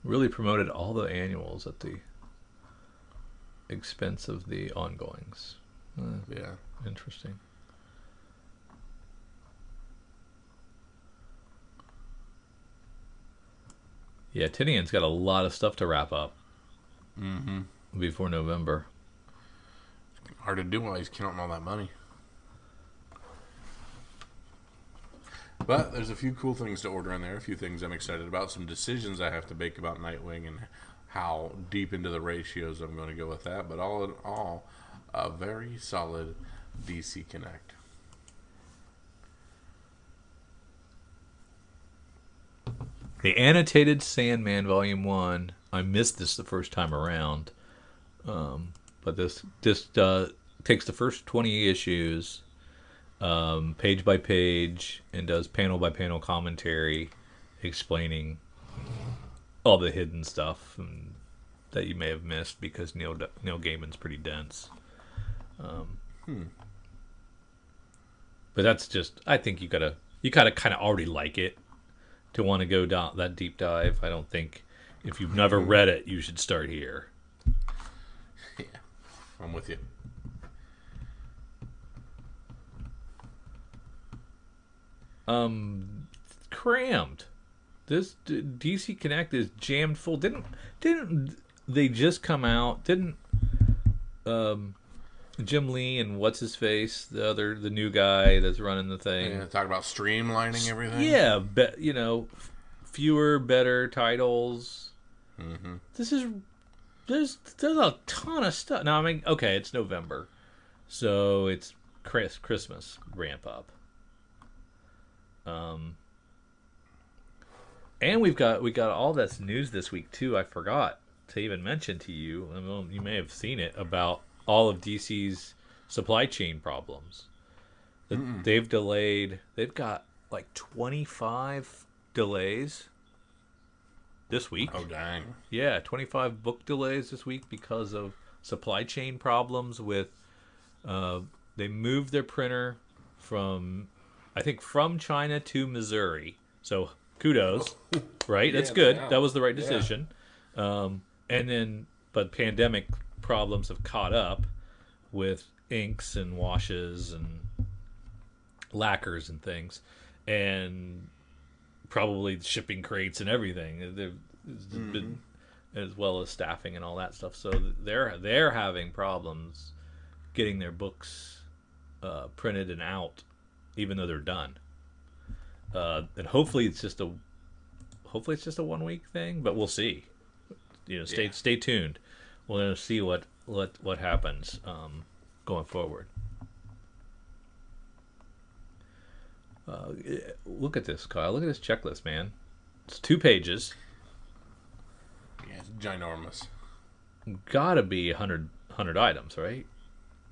Really promoted all the annuals at the expense of the ongoings. Yeah. Interesting. Yeah, Tinian's got a lot of stuff to wrap up before November. Hard to do while he's counting all that money. But there's a few cool things to order in there, a few things I'm excited about, some decisions I have to make about Nightwing and how deep into the ratios I'm going to go with that. But all in all, a very solid DC Connect. The Annotated Sandman Volume 1. I missed this the first time around. But this takes the first 20 issues, page by page, and does panel by panel commentary explaining all the hidden stuff that you may have missed because Neil Gaiman's pretty dense. But that's just, I think you gotta kind of already like it to want to go down that deep dive. I don't think if you've never read it, you should start here. Yeah, I'm with you. Crammed. This DC Connect is jammed full. Didn't they just come out? Didn't Jim Lee and what's his face, the new guy that's running the thing. Yeah, talk about streamlining everything. Yeah, fewer, better titles. Mm-hmm. There's a ton of stuff. Now, I mean, okay, it's November, so it's Christmas ramp up. And we got all this news this week too. I forgot to even mention to you. I mean, you may have seen it about all of DC's supply chain problems. They've delayed. They've got like 25 delays this week. Oh dang! Yeah, 25 book delays this week because of supply chain problems with. They moved their printer from China to Missouri. So kudos, right? That's good. That was the right decision. Yeah. But pandemic problems have caught up with inks and washes and lacquers and things, and probably shipping crates and everything. Been, as well as staffing and all that stuff. So they're having problems getting their books printed and out, even though they're done. And hopefully it's just a 1 week thing, but we'll see. Stay tuned. We're gonna see what happens going forward. Look at this, Kyle. Look at this checklist, man. It's 2 pages. Yeah, it's ginormous. Gotta be 100 items, right?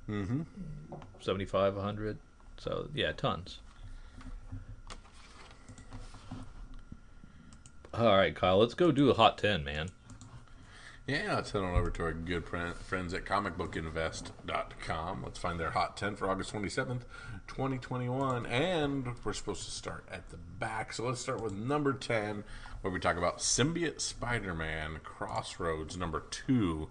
Mm-hmm. 75, 100. So, yeah, tons. All right, Kyle, let's go do a Hot 10, man. Yeah, let's head on over to our good friends at comicbookinvest.com. Let's find their Hot 10 for August 27th, 2021. And we're supposed to start at the back. So let's start with number 10, where we talk about Symbiote Spider-Man Crossroads number 2.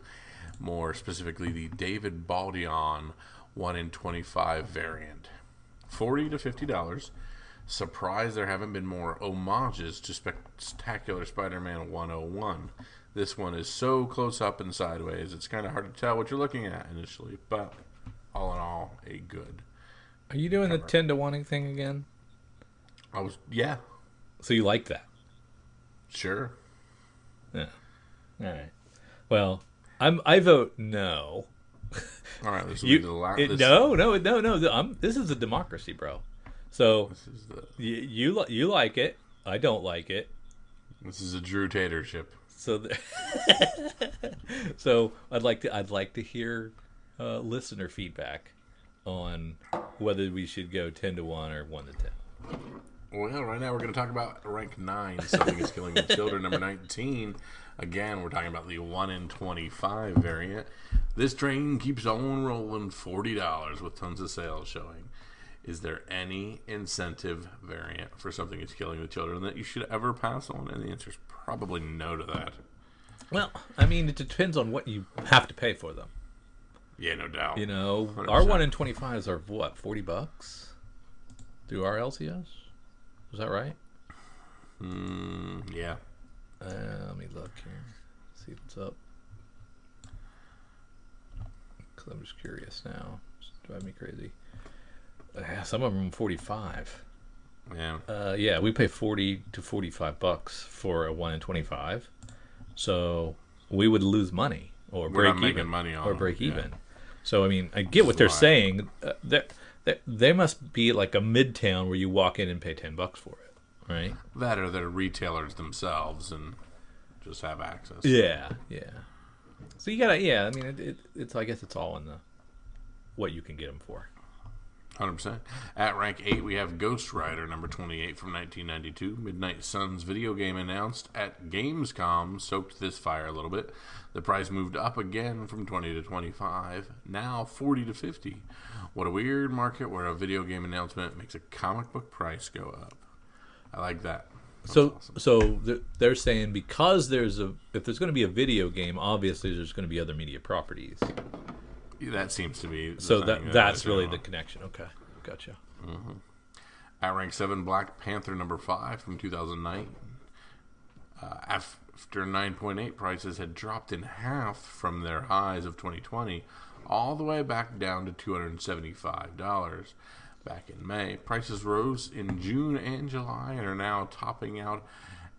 More specifically, the David Baldeón 1 in 25 variant. $40 to $50. Surprised there haven't been more homages to Spectacular Spider-Man 101. This one is so close up and sideways, it's kind of hard to tell what you're looking at initially, but all in all, a good. Are you doing cover. The 10 to 1 thing again? Yeah. So you like that? Sure. Yeah. All right. Well, I vote no. All right, this will be the last. No. This is a democracy, bro. So you like it. I don't like it. This is a Drew Tatership. So I'd like to hear listener feedback on whether we should go 10 to 1 or 1 to 10. Well, right now we're going to talk about rank 9. Something is killing the children. Number 19. Again, we're talking about the 1 in 25 variant. This train keeps on rolling. $40 with tons of sales showing. Is there any incentive variant for Something is Killing the Children that you should ever pass on? And the answer is probably no to that. Well, I mean, it depends on what you have to pay for them. Yeah, no doubt. 100%. Our 1 in 25s are what, $40 through our LCS? Is that right? Yeah. Let me look here. See what's up. Because I'm just curious now. It's driving me crazy. Some of them 45. Yeah. Yeah, we pay $40 to $45 for a 1 in 25. So we would lose money or break even. Money on or break even. So I mean, I get what they're saying. They must be like a midtown where you walk in and pay $10 for it, right? That or they're retailers themselves and just have access. Yeah. So you gotta. Yeah, I mean, it's. I guess it's all in the what you can get them for. 100%. At rank 8, we have Ghost Rider, number 28 from 1992. Midnight Suns video game announced at Gamescom soaked this fire a little bit. The price moved up again from 20 to 25, now 40 to 50. What a weird market where a video game announcement makes a comic book price go up. I like that. That's awesome. So they're saying because if there's going to be a video game, obviously there's going to be other media properties. That seems to be so that's really the connection. Okay, gotcha. Mm-hmm. At rank 7, Black Panther number 5 from 2009. After 9.8 prices had dropped in half from their highs of 2020, all the way back down to $275 back in May. Prices rose in June and July and are now topping out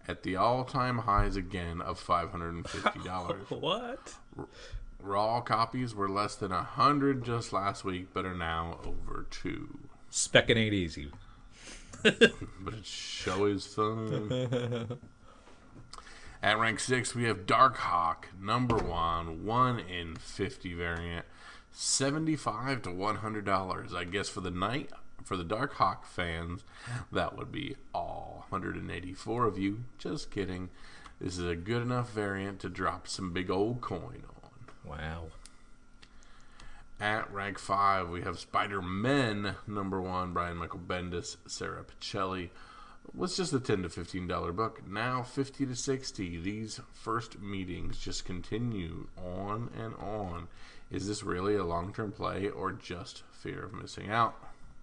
at the all-time highs again of $550. What? Raw copies were less than 100 just last week, but are now over 2. Specking ain't easy. But it sure is fun. At rank 6, we have Darkhawk, number 1 in 50 variant, $75 to $100. I guess for the night, for the Darkhawk fans, that would be all 184 of you. Just kidding. This is a good enough variant to drop some big old coin on. Wow. At rank 5, we have Spider-Men, number 1, Brian Michael Bendis, Sarah Pichelli. Was just a $10 to $15 book. Now $50 to $60. These first meetings just continue on and on. Is this really a long-term play or just fear of missing out?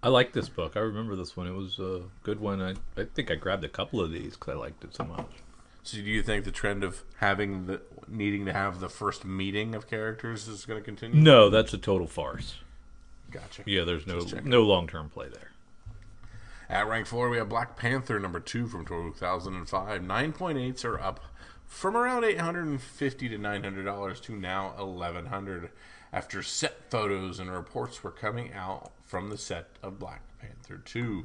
I like this book. I remember this one. It was a good one. I think I grabbed a couple of these because I liked it so much. So do you think the trend of needing to have the first meeting of characters is going to continue? No, that's a total farce. Gotcha. Yeah, there's no long-term play there. At rank 4, we have Black Panther, number 2 from 2005. 9.8s are up from around $850 to $900 to now $1,100 after set photos and reports were coming out from the set of Black Panther 2.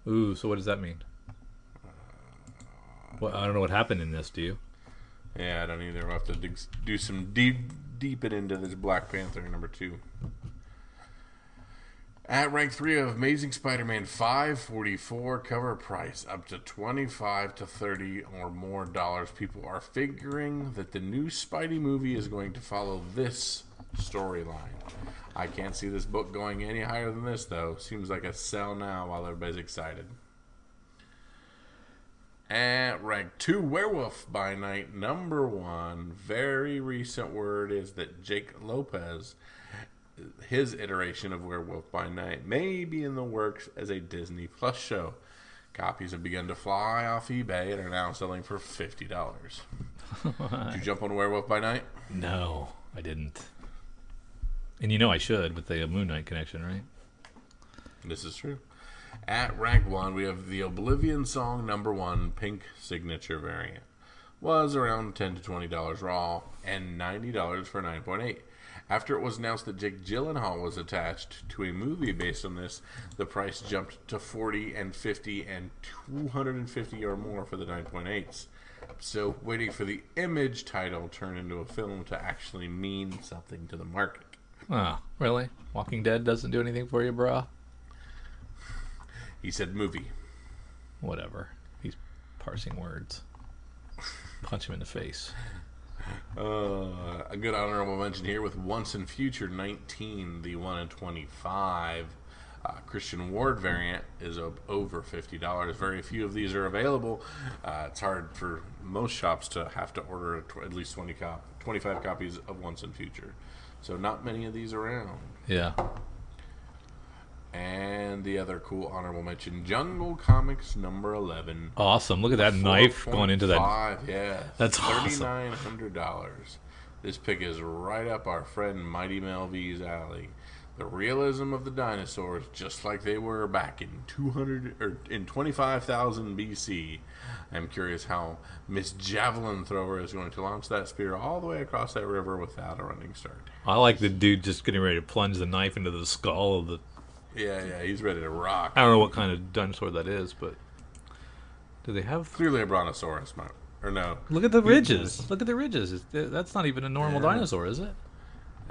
Ooh, so what does that mean? Well, I don't know what happened in this, do you? Yeah, I don't either. We'll have to do some deep into this Black Panther number 2. At rank 3 of Amazing Spider-Man, $544 cover price, up to $25 to $30 or more dollars. People are figuring that the new Spidey movie is going to follow this storyline. I can't see this book going any higher than this, though. Seems like a sell now while everybody's excited. At rank 2, Werewolf by Night, number 1. Very recent word is that Jake Lopez, his iteration of Werewolf by Night, may be in the works as a Disney Plus show. Copies have begun to fly off eBay and are now selling for $50. Did you jump on Werewolf by Night? No, I didn't. And you know I should with the Moon Knight connection, right? This is true. At rank 1, we have the Oblivion Song number 1 pink signature variant. Was around $10 to $20 raw and $90 for 9.8. After it was announced that Jake Gyllenhaal was attached to a movie based on this, the price jumped to $40 and $50 and $250 or more for the 9.8s. So waiting for the Image title turn into a film to actually mean something to the market. Oh, really? Walking Dead doesn't do anything for you, brah? He said movie. Whatever. He's parsing words. Punch him in the face. A good honorable mention here with Once and Future 19, the 1 in 25 Christian Ward variant is over $50. Very few of these are available. It's hard for most shops to have to order at least 25 copies of Once and Future. So not many of these around. Yeah. And the other cool honorable mention, Jungle Comics number 11. Awesome. Look at that knife going into that. Yeah. That's awesome. $3,900. This pick is right up our friend Mighty Mel V's alley. The realism of the dinosaurs, just like they were back in 25,000 BC. I'm curious how Miss Javelin Thrower is going to launch that spear all the way across that river without a running start. I like the dude just getting ready to plunge the knife into the skull of the... Yeah, he's ready to rock. I don't know what kind of dinosaur that is, but do they have... Clearly a brontosaurus, or no. Look at the ridges. Look at the ridges. That's not even a normal dinosaur, is it?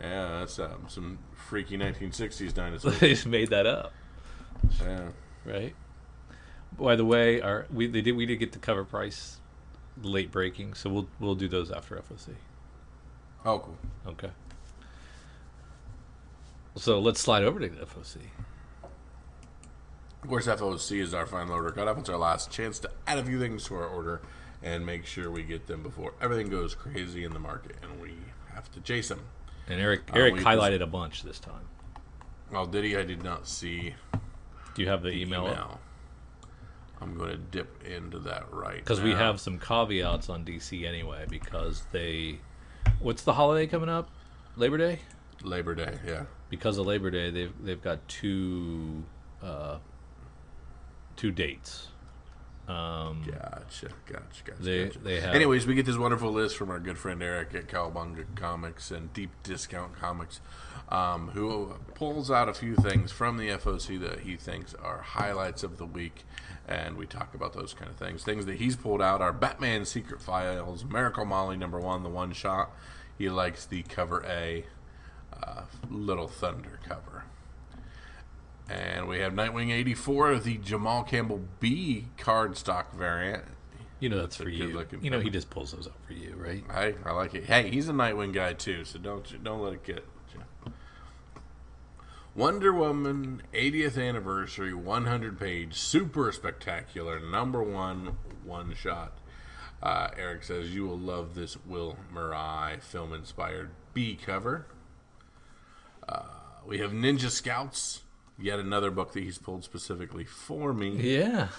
Yeah, that's some freaky 1960s dinosaurs. They just made that up. Yeah. Right? By the way, we did get the cover price late breaking, so we'll do those after FOC. Oh, cool. Okay. So let's slide over to the FOC. Of course, FOC is our final order cutoff. It's our last chance to add a few things to our order and make sure we get them before everything goes crazy in the market and we have to chase them. And Eric highlighted a bunch this time. Oh, did he? I did not see. Do you have the email? I'm going to dip into that right Because now. we have some caveats on DC anyway, because they... What's the holiday coming up? Labor Day? Labor Day, yeah. Because of Labor Day, they've got two dates. Gotcha. They have... Anyways, we get this wonderful list from our good friend Eric at Cowabunga Comics and Deep Discount Comics, who pulls out a few things from the FOC that he thinks are highlights of the week, and we talk about those kind of things. Things that he's pulled out are Batman Secret Files, Miracle Molly #1, the one shot. He likes the cover A, Little Thunder cover. And we have Nightwing 84, the Jamal Campbell B cardstock variant. You know that's for you. Good-looking You know cover. he just pulls those up for you, right? I like it. Hey, he's a Nightwing guy too, so don't let it get you. Wonder Woman 80th anniversary 100-page super spectacular #1 one shot. Eric says you will love this Will Murray film inspired B cover. We have Ninja Scouts, yet another book that he's pulled specifically for me. Yeah.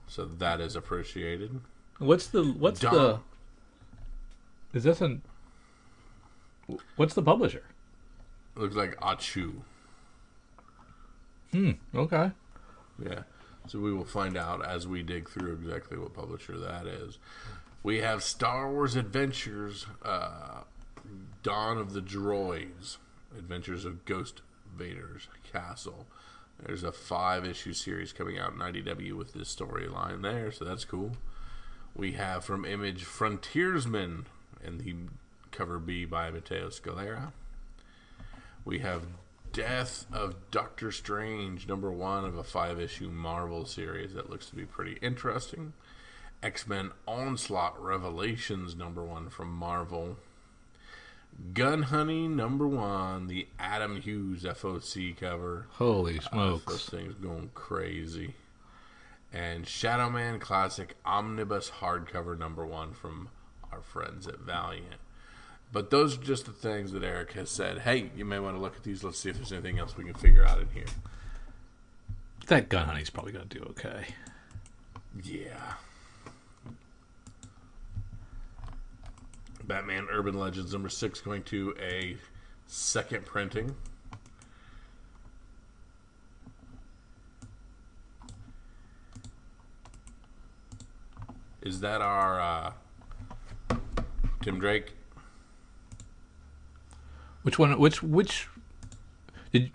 So that is appreciated. What's the is this an what's the publisher? Looks like Achu. Okay. Yeah. So we will find out as we dig through exactly what publisher that is. We have Star Wars Adventures, Dawn of the Droids, Adventures of Ghost Vader's Castle. There's a 5-issue series coming out in IDW with this storyline there, so that's cool. We have from Image Frontiersman, and the cover B by Matteo Scalera. We have Death of Doctor Strange, #1 of a 5-issue Marvel series that looks to be pretty interesting. X-Men Onslaught Revelations, #1 from Marvel. Gun Honey, #1, the Adam Hughes FOC cover. Holy smokes. This thing's going crazy. And Shadow Man Classic Omnibus hardcover #1 from our friends at Valiant. But those are just the things that Eric has said. Hey, you may want to look at these. Let's see if there's anything else we can figure out in here. That Gun Honey's probably going to do okay. Yeah. Batman Urban Legends #6 going to a second printing. Is that our Tim Drake? Which one? Which?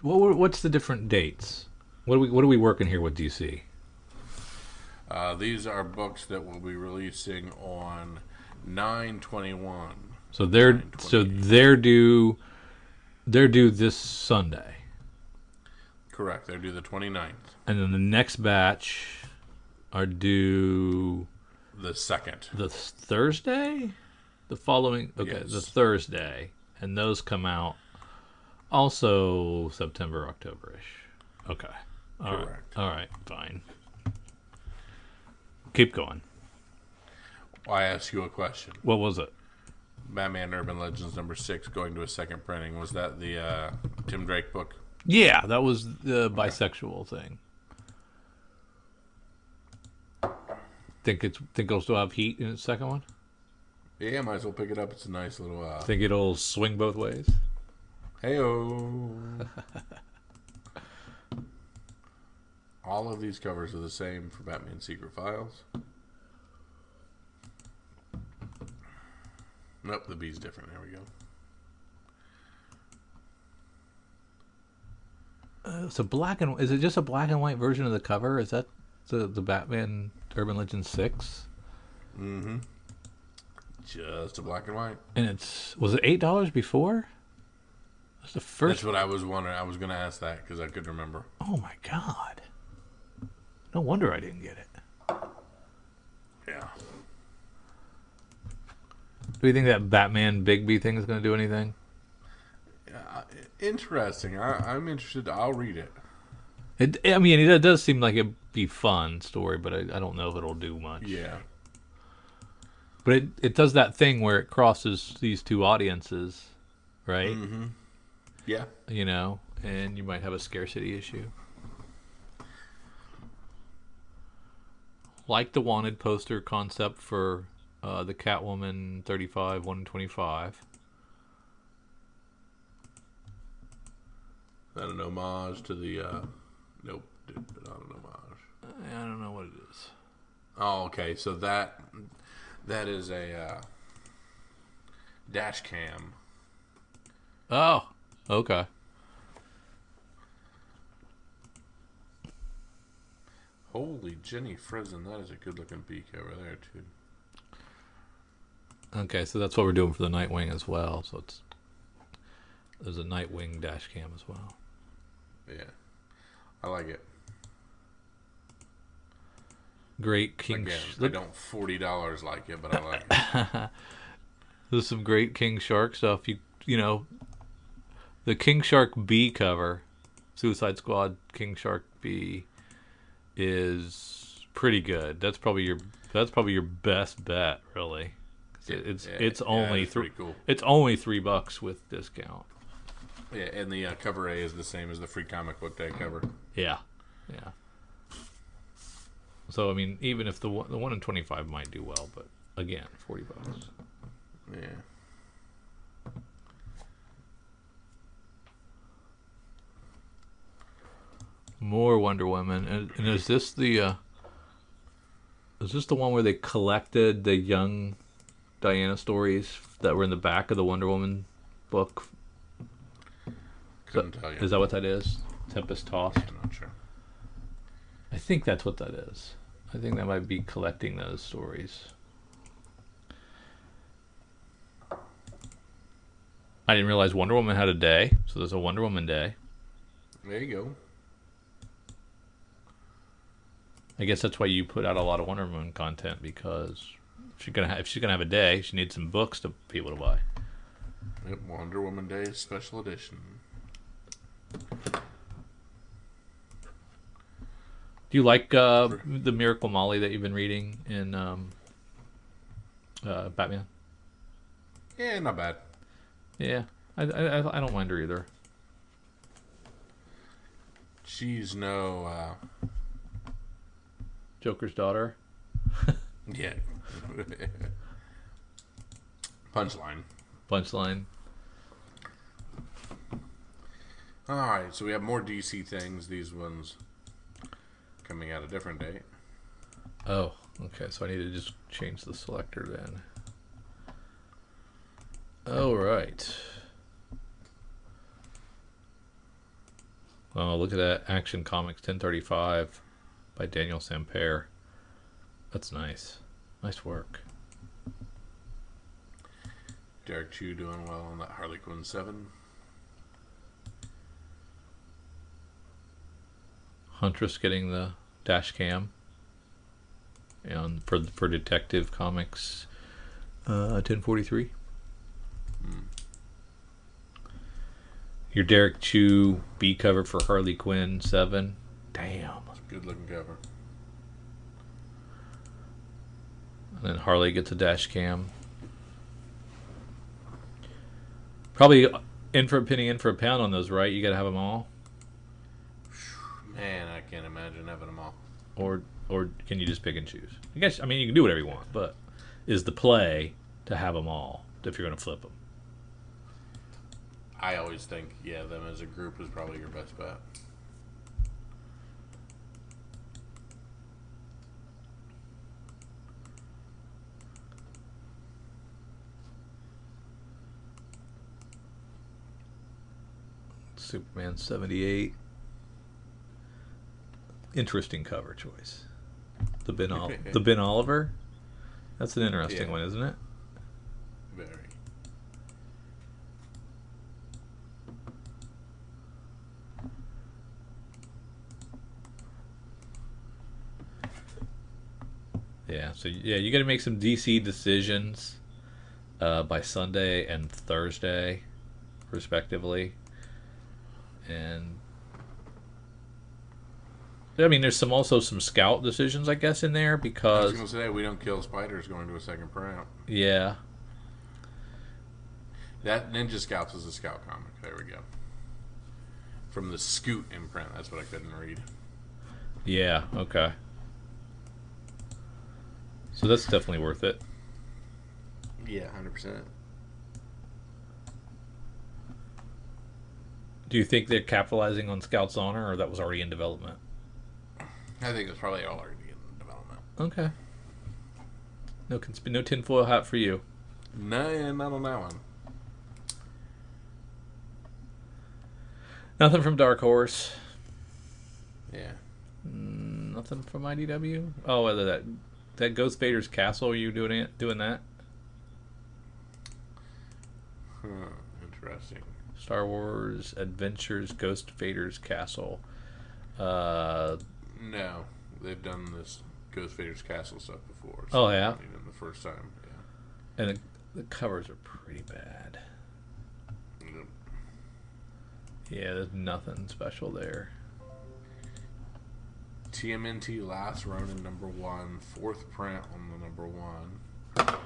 What's the different dates? What are we working here with DC? These are books that will be releasing on 9/21. So they're due this Sunday. Correct. They're due the 29th. And then the next batch are due The 2nd. the Thursday, the following. Okay, Yes. the Thursday, and those come out also September, October-ish. Okay. Correct. All right. Fine. Keep going. I ask you a question. What was it? Batman Urban Legends #6 going to a second printing. Was that the Tim Drake book? Yeah, that was the bisexual thing. Think it'll still have heat in its second one? Yeah, might as well pick it up. It's a nice little. Think it'll swing both ways? Heyo. All of these covers are the same for Batman Secret Files. Nope, the B's different. There we go. So black and is it just a black and white version of the cover? Is that the Batman Urban Legends 6? Mm-hmm. Just a black and white. And was it $8 before? That's the first. That's what I was wondering. I was going to ask that because I couldn't remember. Oh my god! No wonder I didn't get it. Yeah. Do you think that Batman Bigby thing is going to do anything? Interesting. I'm interested. I'll read it. I mean, it does seem like it'd be fun story, but I don't know if it'll do much. Yeah. But it does that thing where it crosses these two audiences, right? Mm-hmm. Yeah. You know, and you might have a scarcity issue. like the wanted poster concept for the Catwoman 35, 125. Is that an homage to the? Nope, not an homage. I don't know what it is. Oh, okay. So that is a dash cam. Oh, okay. Holy Jenny Frozen, that is a good looking beak over there too. Okay, so that's what we're doing for the Nightwing as well. So there's a Nightwing dash cam as well. Yeah, I like it. Great King. Again, I don't $40 like it, but I like it. There's some great King Shark stuff. You know, the King Shark B cover, Suicide Squad King Shark B, is pretty good. That's probably your best bet, really. It's only cool. It's only $3 with discount. Yeah, and the cover A is the same as the Free Comic Book Day cover. Yeah. So I mean, even if the 1 in 25 might do well, but again, $40. Yeah. More Wonder Woman, and is this the one where they collected the young Diana stories that were in the back of the Wonder Woman book? Couldn't tell you. Is that what that is? Tempest Tossed? I'm not sure. I think that's what that is. I think that might be collecting those stories. I didn't realize Wonder Woman had a day, so there's a Wonder Woman Day. There you go. I guess that's why you put out a lot of Wonder Woman content, because if she's gonna have a day, she needs some books to people to buy. Yep, Wonder Woman Day Special Edition. Do you like the Miracle Molly that you've been reading in Batman? Yeah, not bad. Yeah, I don't mind her either. She's no Joker's daughter. yeah. Punchline. All right, so we have more DC things. These ones coming out a different date. Oh, okay. So I need to just change the selector then. All right. Oh, look at that. Action Comics 1035 by Daniel Sampere. That's nice. Nice work. Derek Chu doing well on that Harley Quinn 7. Huntress getting the dash cam. And for Detective Comics 1043. Your Derek Chu B cover for Harley Quinn 7. Damn. Good looking cover. And then Harley gets a dash cam. Probably in for a penny, in for a pound on those, right? You got to have them all. Man, I can't imagine having them all. Or can you just pick and choose? I guess, I mean, you can do whatever you want, but is the play to have them all if you're going to flip them? I always think, yeah, them as a group is probably your best bet. Superman 78. Interesting cover choice. The Ben Oliver. That's an interesting one, isn't it? Very. Yeah. So you got to make some DC decisions by Sunday and Thursday, respectively. And I mean, there's also some scout decisions, I guess, in there I because was going to say, we don't kill spiders going to a second print. yeah, That Ninja Scouts is a scout comic. There we go. From the Scoot imprint. That's what I couldn't read. yeah, okay. So that's definitely worth it. Yeah, 100%. Do you think they're capitalizing on Scout's Honor, or that was already in development? I think it's probably already in development. Okay. No tinfoil hat for you. No, yeah, not on that one. Nothing from Dark Horse. Yeah. Nothing from IDW. Oh, whether that Ghost Vader's Castle. Are you doing that? Huh. Interesting. Star Wars Adventures Ghost Vader's Castle. No, they've done this Ghost Vader's Castle stuff before. So oh yeah. Not even the first time. Yeah. And the covers are pretty bad. Yep. Yeah, there's nothing special there. TMNT Last Ronin #1, 4th print on the #1.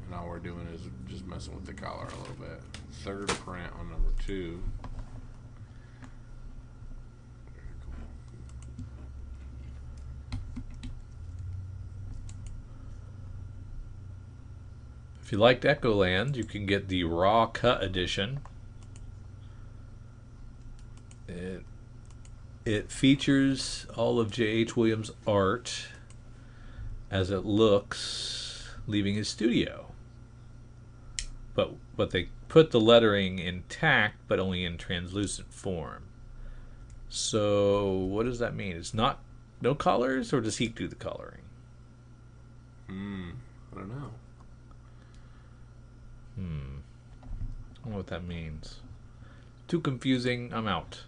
And all we're doing is just messing with the collar a little bit. 3rd print on #2. Very cool. If you liked Echoland, you can get the Raw Cut edition. It features all of J.H. Williams' art as it looks leaving his studio. But they put the lettering intact, but only in translucent form. So what does that mean? It's no colors, or does he do the coloring? I don't know. I don't know what that means. Too confusing. I'm out.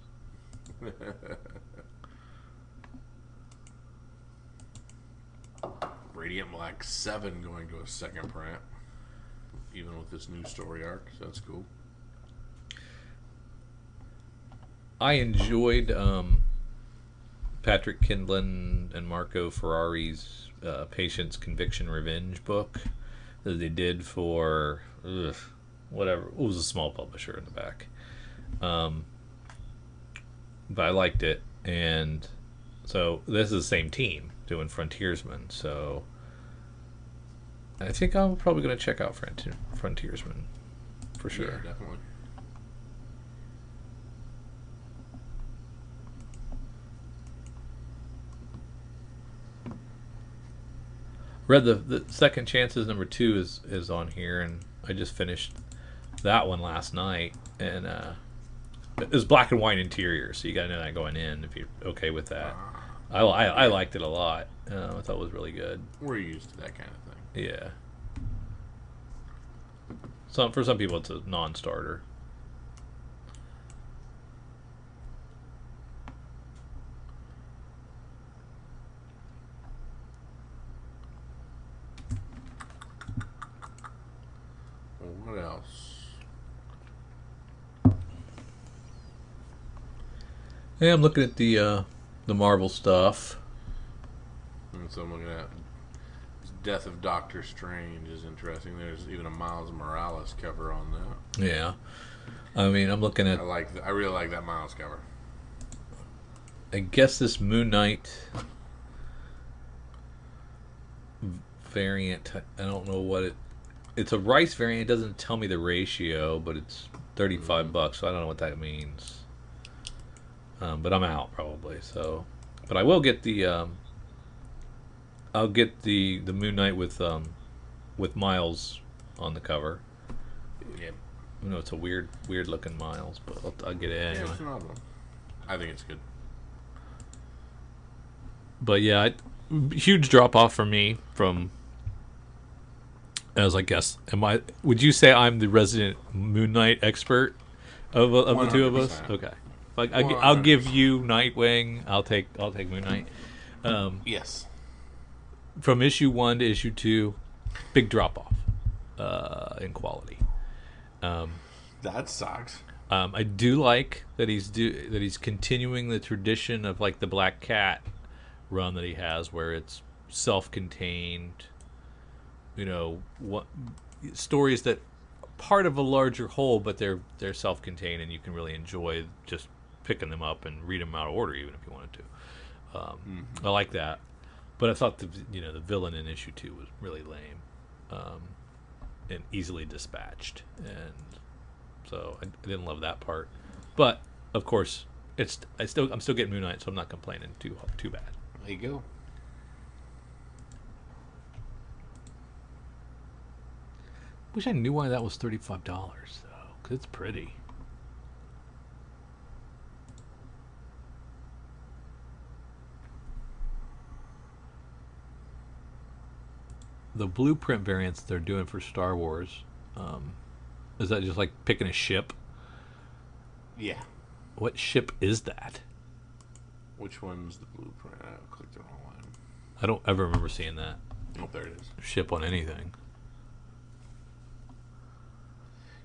Radiant Black 7 going to a 2nd print, even with this new story arc, so that's cool. I enjoyed Patrick Kindlon and Marco Ferrari's Patience, Conviction, Revenge book that they did for whatever. It was a small publisher in the back. But I liked it, and so this is the same team doing Frontiersman, so I think I'm probably going to check out Frontiersman for sure. Yeah, definitely. Read the Second Chances #2 is on here, and I just finished that one last night, and it was black and white interior, so you got to know that going in if you're okay with that. I liked it a lot. I thought it was really good. We're used to that kind of thing. Yeah. For some people, it's a non-starter. What else? Yeah, I'm looking at the Marvel stuff. And so I'm looking at Death of Doctor Strange is interesting. There's even a Miles Morales cover on that. Yeah. I mean, I'm looking at... I really like that Miles cover. I guess this Moon Knight variant, I don't know what it... It's a rice variant. It doesn't tell me the ratio, but it's $35, so I don't know what that means. But I'm out, probably, so... But I will get the... I'll get the Moon Knight with Miles on the cover. Yeah. I know it's a weird looking Miles, but I'll get it anyway. Yeah, it's another one. I think it's good. But yeah, huge drop off for me from. As I guess, would you say I'm the resident Moon Knight expert of the two of us? Okay, I'll give you Nightwing. I'll take Moon Knight. Yes. From issue 1 to issue 2, big drop off in quality. That sucks. I do like that he's continuing the tradition of like the Black Cat run that he has, where it's self-contained. You know, what stories that are part of a larger whole, but they're self-contained, and you can really enjoy just picking them up and read them out of order, even if you wanted to. I like that. But I thought the villain in issue 2 was really lame, and easily dispatched, and so I didn't love that part. But of course, I'm still getting Moon Knight, so I'm not complaining too bad. There you go. Wish I knew why that was $35 though, because it's pretty. The blueprint variants they're doing for Star Wars, is that just like picking a ship? Yeah. What ship is that? Which one's the blueprint? I clicked the wrong one. I don't ever remember seeing that Oh, there it is. ship on anything.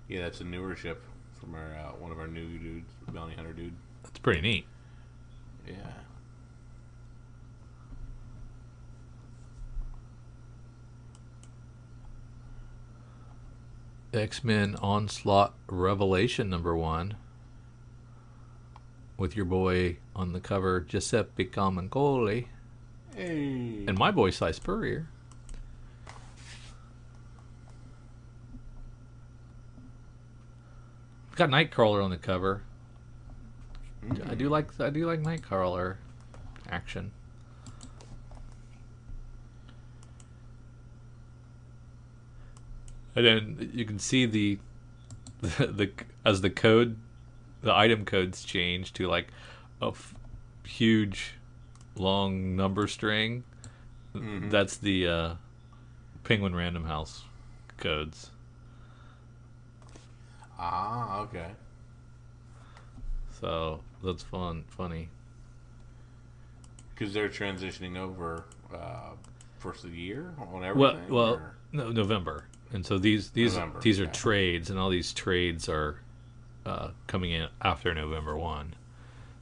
Yeah, that's a newer ship from our one of our new dudes, bounty hunter dude. That's pretty neat. Yeah. X-Men Onslaught Revelation #1 with your boy on the cover, Giuseppe Camuncoli, Hey. and my boy Cy Spurrier. Got Nightcrawler on the cover. I do like Nightcrawler action. And then you can see the as the item codes change to like a huge long number string. Mm-hmm. That's the Penguin Random House codes. Ah, okay. So that's funny. Because they're transitioning over first of the year on everything. No, November, and so these November, are okay. trades, and all these trades are coming in after November 1.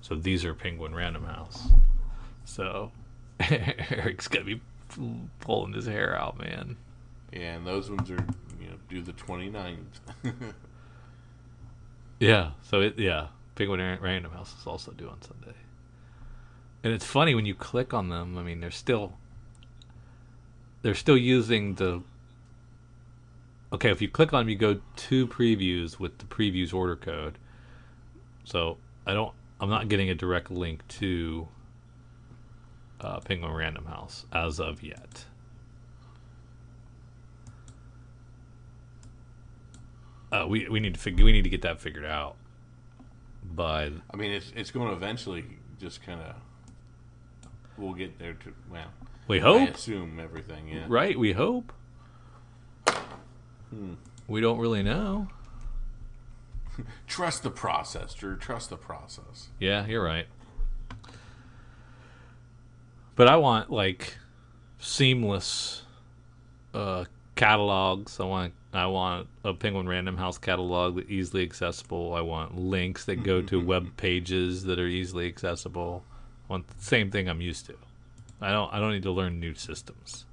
So these are Penguin Random House. So Eric's gonna be pulling his hair out, man. Yeah, and those ones are due the 29th. Yeah. So Penguin Random House is also due on Sunday. And it's funny when you click on them. I mean, they're still using the. Okay, if you click on them, you go to previews with the previews order code. So I'm not getting a direct link to Penguin Random House as of yet. We need to get that figured out. By I mean, it's going to eventually just kind of. We'll get there to we hope. I assume everything. Yeah. Right, we hope. We don't really know. Trust the process, Drew. Trust the process. Yeah, you're right. But I want like seamless catalogs. I want a Penguin Random House catalog that's easily accessible. I want links that go to web pages that are easily accessible. I want the same thing I'm used to. I don't need to learn new systems.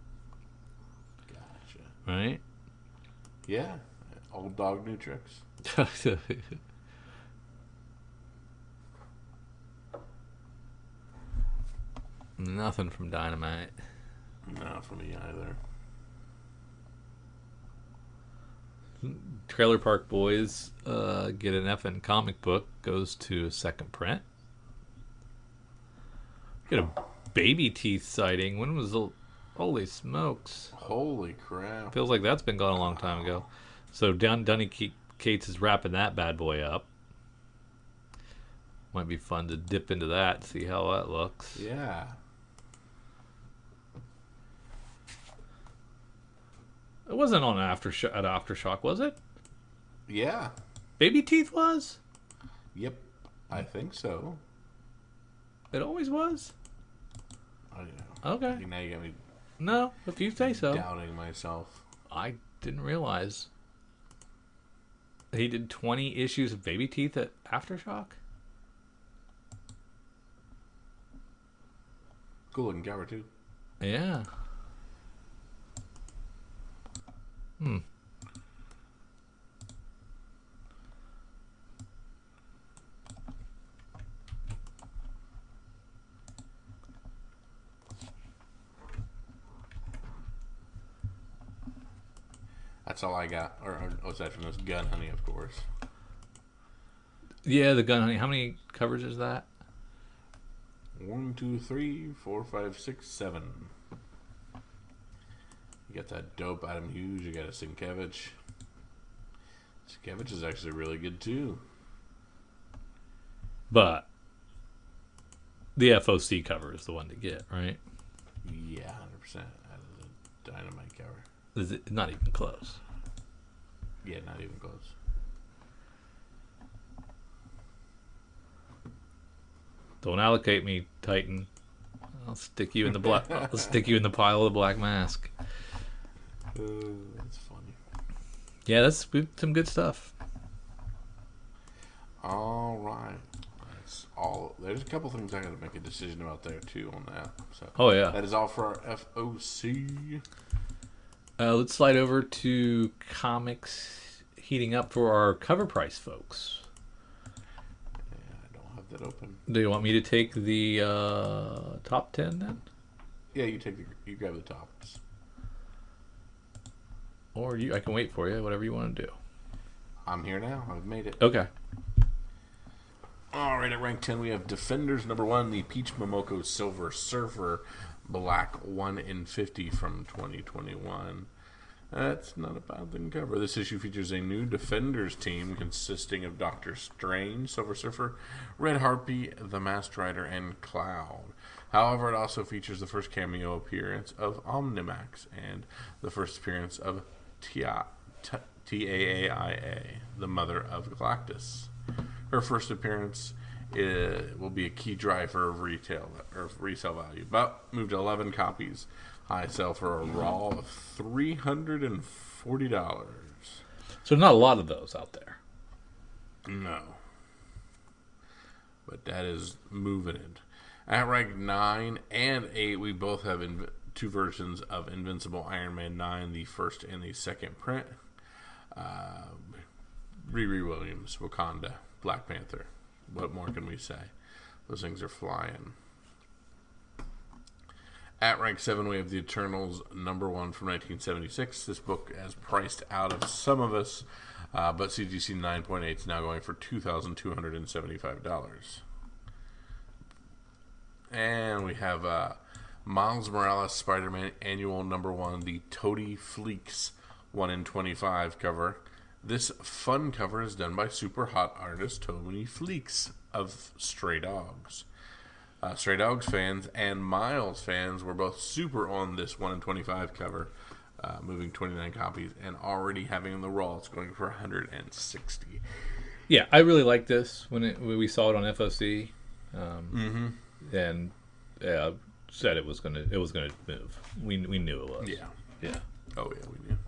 Gotcha. Right? Yeah. Old dog, new tricks. Nothing from Dynamite. Not for me either. Trailer Park Boys get an effing comic book, goes to a second print. Get a Baby Teeth sighting. When was the... Holy smokes. Holy crap. Feels like that's been gone a long time ago. So Dunny Cates is wrapping that bad boy up. Might be fun to dip into that, see how that looks. Yeah. It wasn't on at Aftershock, was it? Yeah. Baby Teeth was? Yep. I think so. It always was? I don't know. Okay. Now you got me No, if you say so. doubting myself. I didn't realize. He did 20 issues of Baby Teeth at Aftershock? Cool looking cover, too. Yeah. That's all I got. Or aside from this Gun Honey, of course. Yeah, the Gun Honey. How many covers is that? 1, 2, 3, 4, 5, 6, 7. You got that dope Adam Hughes. You got a Sienkiewicz. Sienkiewicz is actually really good too. But the FOC cover is the one to get, right? Yeah, 100%. That is a dynamite cover. Is it not even close? Yeah, not even close. Don't allocate me, Titan. I'll stick you in the black. I'll stick you in the pile of the Black Mask. That's funny. Yeah, that's some good stuff. All right. That's all. There's a couple things I got to make a decision about there too on that. So. Oh yeah. That is all for our FOC. Let's slide over to comics heating up for our cover price, folks. That open. Do you want me to take the top 10 then? Yeah, you grab the tops. Or I can wait for you, whatever you want to do. I'm here now. I've made it. Okay. All right, at rank 10 we have Defenders #1, the Peach Momoko Silver Surfer Black 1 in 50 from 2021. That's not a bad thing cover. This issue features a new Defenders team consisting of Doctor Strange, Silver Surfer, Red Harpy, the Masked Rider, and Cloud. However, it also features the first cameo appearance of Omnimax and the first appearance of Taaia, the mother of Galactus. Her first appearance will be a key driver of resale value, but moved to 11 copies. High sell for a raw of $340. So not a lot of those out there. No. But that is moving it. At rank 9 and 8, we both have two versions of Invincible Iron Man 9, the first and the second print. Riri Williams, Wakanda, Black Panther. What more can we say? Those things are flying. At rank 7, we have The Eternals #1 from 1976. This book has priced out of some of us, but CGC 9.8 is now going for $2,275. And we have Miles Morales Spider-Man Annual #1, the Toady Fleeks 1 in 25 cover. This fun cover is done by super hot artist Tony Fleeks of Stray Dogs. Stray Dogs fans and Miles fans were both super on this 1 in 25 cover, moving 29 copies and already having the raw. It's going for 160. Yeah, I really like this when we saw it on FOC, and said it was gonna move. We knew it was. Yeah. Oh yeah, we knew.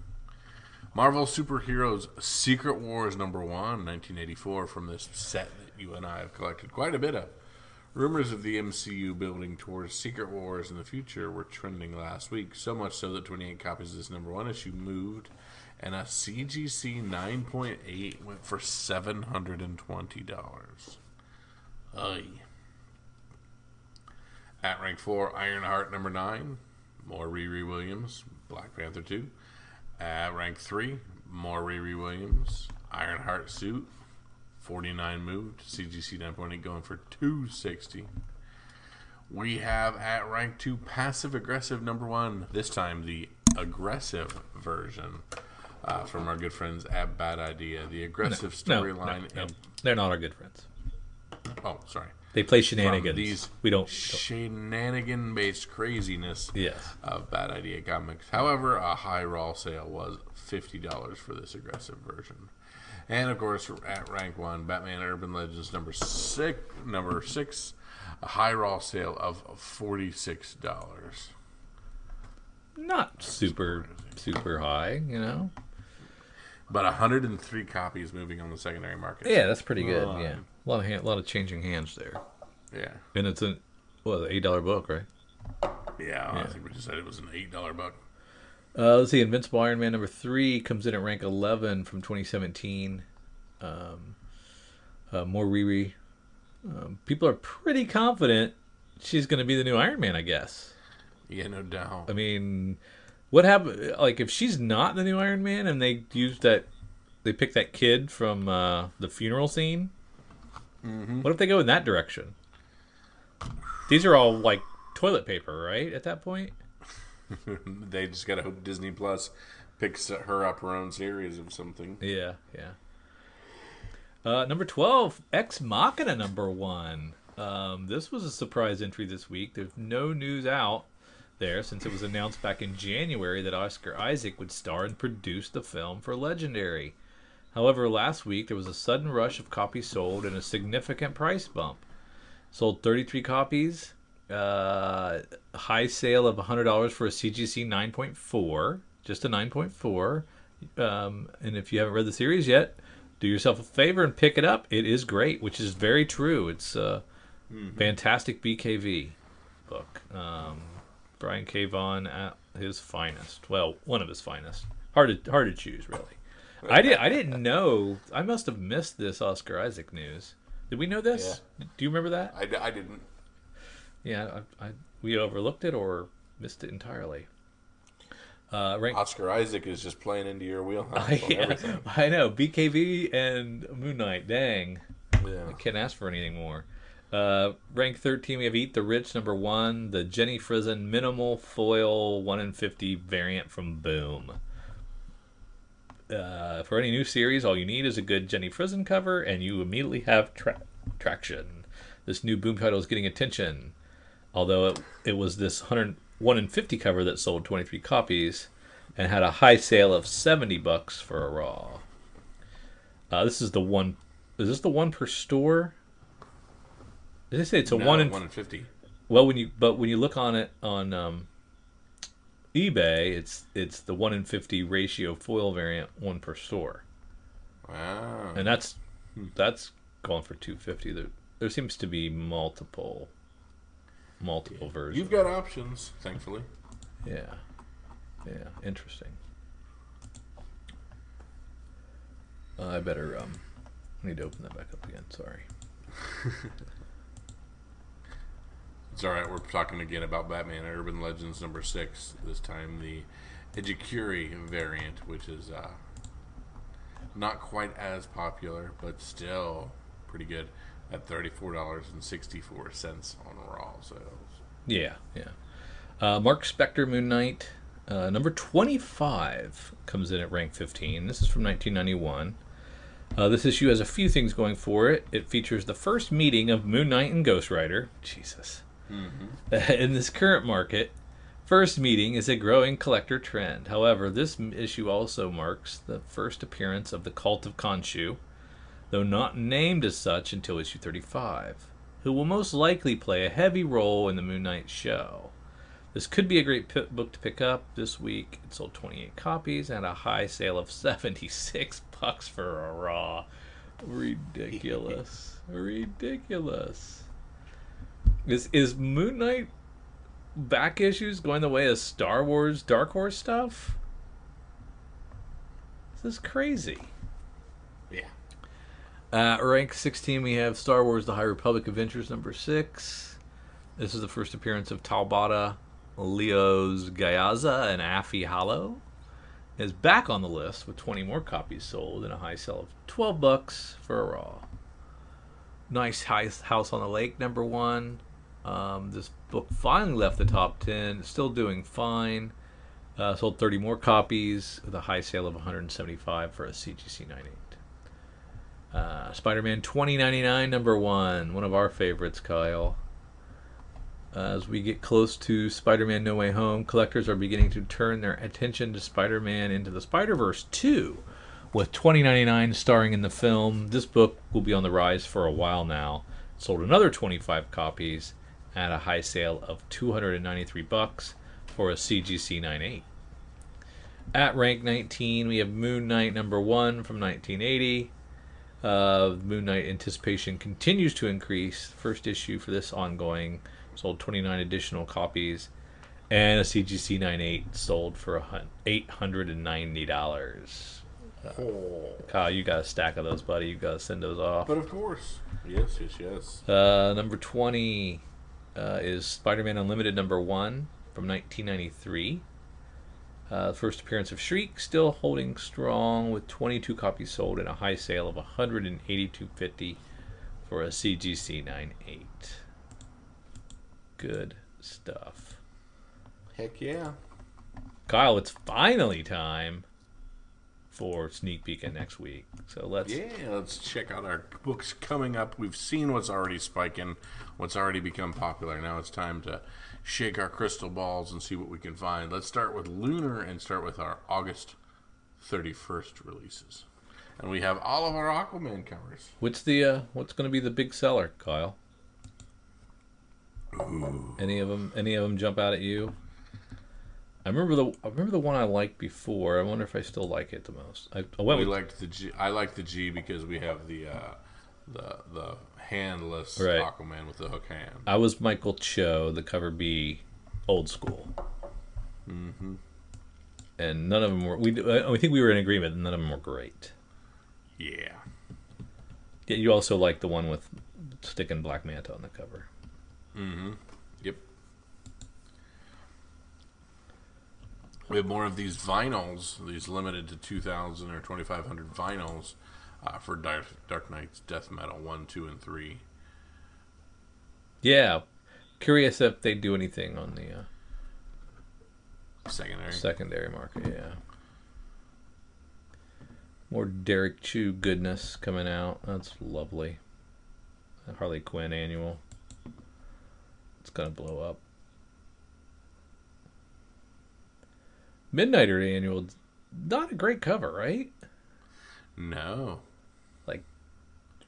Marvel Superheroes Secret Wars #1, 1984, from this set that you and I have collected quite a bit of. Rumors of the MCU building towards Secret Wars in the future were trending last week, so much so that 28 copies of this #1 issue moved, and a CGC 9.8 went for $720. Aye. At rank 4, Ironheart #9, more Riri Williams, Black Panther 2. At rank 3, more Riri Williams, Ironheart suit, 49 moved, CGC 9.8 going for $260. We have at rank 2 Passive Aggressive #1, this time the aggressive version from our good friends at Bad Idea. The aggressive storyline. No. They're not our good friends. Oh, sorry. They play shenanigans. These we don't shenanigan-based craziness of Bad Idea Comics. However, a high raw sale was $50 for this aggressive version. And of course, at rank 1, Batman Urban Legends #6, a high raw sale of $46. Not super high, But 103 copies moving on the secondary market. Yeah, that's pretty good. Yeah, a lot of changing hands there. Yeah, and it's an $8 book, right? Yeah, I think we just said it was an $8 book. Let's see, Invincible Iron Man #3 comes in at rank 11 from 2017. More Riri. People are pretty confident she's going to be the new Iron Man, I guess. Yeah, no doubt. I mean, What happened? Like, if she's not the new Iron Man, and they picked that kid from the funeral scene. What if they go in that direction? These are all like toilet paper, right? At that point. They just gotta hope Disney Plus picks her up her own series of something. Yeah, yeah. Number 12, Ex Machina #1. This was a surprise entry this week. There's no news out there since it was announced back in January that Oscar Isaac would star and produce the film for Legendary. However, last week there was a sudden rush of copies sold and a significant price bump. Sold 33 copies, high sale of $100 for a CGC 9.4, just a 9.4. And if you haven't read the series yet, do yourself a favor and pick it up. It is great, which is very true. It's a fantastic BKV book. Brian K. Vaughan at his finest. Well, one of his finest. Hard to choose, really. I didn't know. I must have missed this Oscar Isaac news. Did we know this? Yeah. Do you remember that? I didn't. Yeah, we overlooked it or missed it entirely. Oscar Isaac is just playing into your wheelhouse. I know. BKV and Moon Knight. Dang. Yeah. I can't ask for anything more. Rank 13, we have Eat the Rich #1, the Jenny Frison minimal foil 1 in 50 variant from Boom. For any new series, all you need is a good Jenny Frison cover, and you immediately have traction. This new Boom title is getting attention, although it was this 1 in 50 cover that sold 23 copies and had a high sale of $70 for a raw. This is the one. Is this the one per store? Did they say it's a 1 in 50? Well, when you look on it on eBay, it's the 1 in 50 ratio foil variant, one per store. Wow. And that's going for $250. There seems to be multiple versions. You've got options, thankfully. Yeah, interesting. I better need to open that back up again. Sorry. It's all right. We're talking again about Batman Urban Legends #6. This time the Ejikuri variant, which is not quite as popular, but still pretty good at $34.64 on raw sales. Yeah. Mark Spector Moon Knight number 25 comes in at rank 15. This is from 1991. This issue has a few things going for it. It features the first meeting of Moon Knight and Ghost Rider. Jesus. In this current market, first meeting is a growing collector trend. However, this issue also marks the first appearance of the Cult of Khonshu, though not named as such until issue 35, who will most likely play a heavy role in the Moon Knight show. This could be a great book to pick up this week. It sold 28 copies and a high sale of $76 for a raw. Ridiculous. Is Moon Knight back issues going the way of Star Wars Dark Horse stuff? This is crazy. Yeah. Rank 16, we have Star Wars The High Republic Adventures #6. This is the first appearance of Talbata, Leos Gayaza, and Afi Hollow. Is back on the list with 20 more copies sold and a high sale of $12 for a raw. Nice House on the Lake #1. This book finally left the top 10. It's still doing fine. Sold 30 more copies with a high sale of $175 for a CGC 98. Spider-Man 2099 #1. One of our favorites, Kyle. As we get close to Spider-Man No Way Home, collectors are beginning to turn their attention to Spider-Man Into the Spider-Verse 2. With 2099 starring in the film, this book will be on the rise for a while now. It sold another 25 copies at a high sale of $293 for a CGC 98. At rank 19, we have Moon Knight #1 from 1980. Moon Knight anticipation continues to increase. First issue for this ongoing sold 29 additional copies, and a CGC 98 sold for $890. Kyle, you got a stack of those, buddy. You got to send those off. But of course. Yes. Number 20 is Spider-Man Unlimited #1 from 1993. First appearance of Shriek, still holding strong with 22 copies sold and a high sale of 182.50 for a CGC 98. Good stuff. Heck yeah. Kyle, it's finally time for Sneak Peek at next week. So let's check out our books coming up. We've seen what's already spiking, what's already become popular. Now it's time to shake our crystal balls and see what we can find. Let's start with Lunar and start with our August 31st releases. And we have all of our Aquaman covers. What's going to be the big seller, Kyle? Ooh. Any of them jump out at you? I remember the one I liked before. I wonder if I still like it the most. Liked the G. I like the G because we have the handless Aquaman with the hook hand. I was Michael Cho, the cover B, old school. Mm-hmm. And none of them were. I think we were in agreement. None of them were great. Yeah. Yeah, you also like the one with sticking Black Manta on the cover. Mm-hmm. Yep. We have more of these vinyls, these limited to 2,000 or 2,500 vinyls for Dark Knight's Death Metal 1, 2, and 3. Yeah. Curious if they do anything on the secondary market, yeah. More Derek Chu goodness coming out. That's lovely. Harley Quinn annual. It's going to blow up. Midnighter annual, not a great cover, right? No. Like,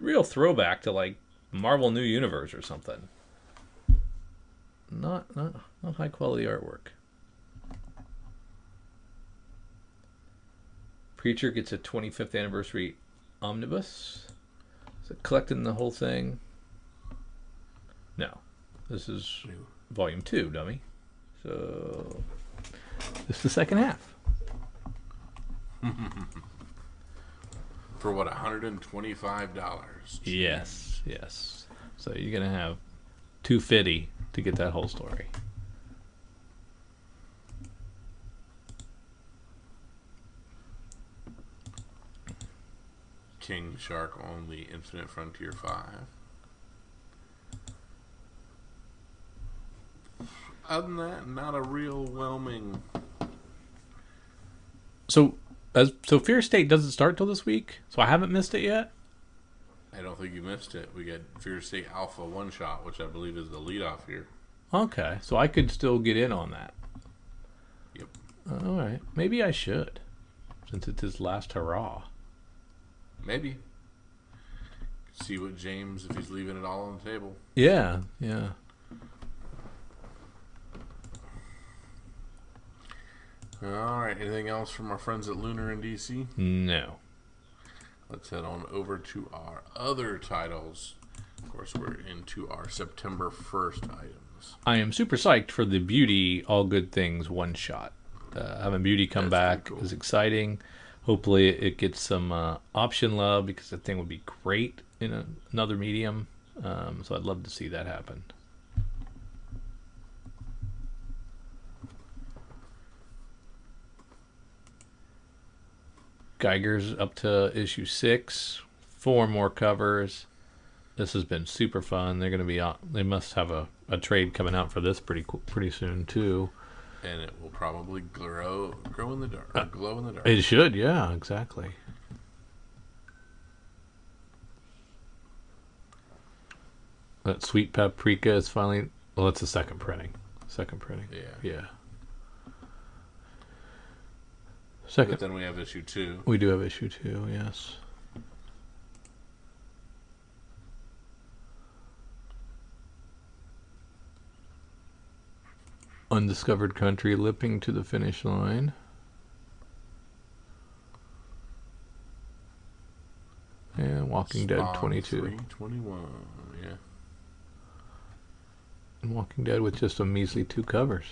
real throwback to like Marvel New Universe or something. Not high quality artwork. Preacher gets a 25th anniversary omnibus. Is it collecting the whole thing? No. This is volume 2, dummy. So this is the second half. For what, $125? Yes. So you're gonna have $250 to get that whole story. King Shark only Infinite Frontier 5. Other than that, not a real whelming. So Fear State doesn't start till this week, so I haven't missed it yet. I don't think you missed it. We got Fear State Alpha One Shot, which I believe is the leadoff here. Okay, so I could still get in on that. Yep. All right, maybe I should, since it's his last hurrah. Maybe. See what James, if he's leaving it all on the table. Yeah. All right. Anything else from our friends at Lunar and DC? No. Let's head on over to our other titles. Of course, we're into our September 1st items. I am super psyched for the Beauty All Good Things one shot. Having Beauty come back is exciting. Hopefully it gets some option love because the thing would be great in another medium. So I'd love to see that happen. Geiger's up to issue 6. 4 more covers. This has been super fun. They're going to be out. They must have a trade coming out for this pretty soon too. And it will probably grow in the dark, glow in the dark. It should, yeah, exactly. That Sweet Paprika is finally. Well, it's the second printing. Yeah. Second. But then we have issue 2. We do have issue 2, yes. Undiscovered Country lipping to the finish line. And Walking Dead 22. 21, yeah. And Walking Dead with just a measly 2 covers.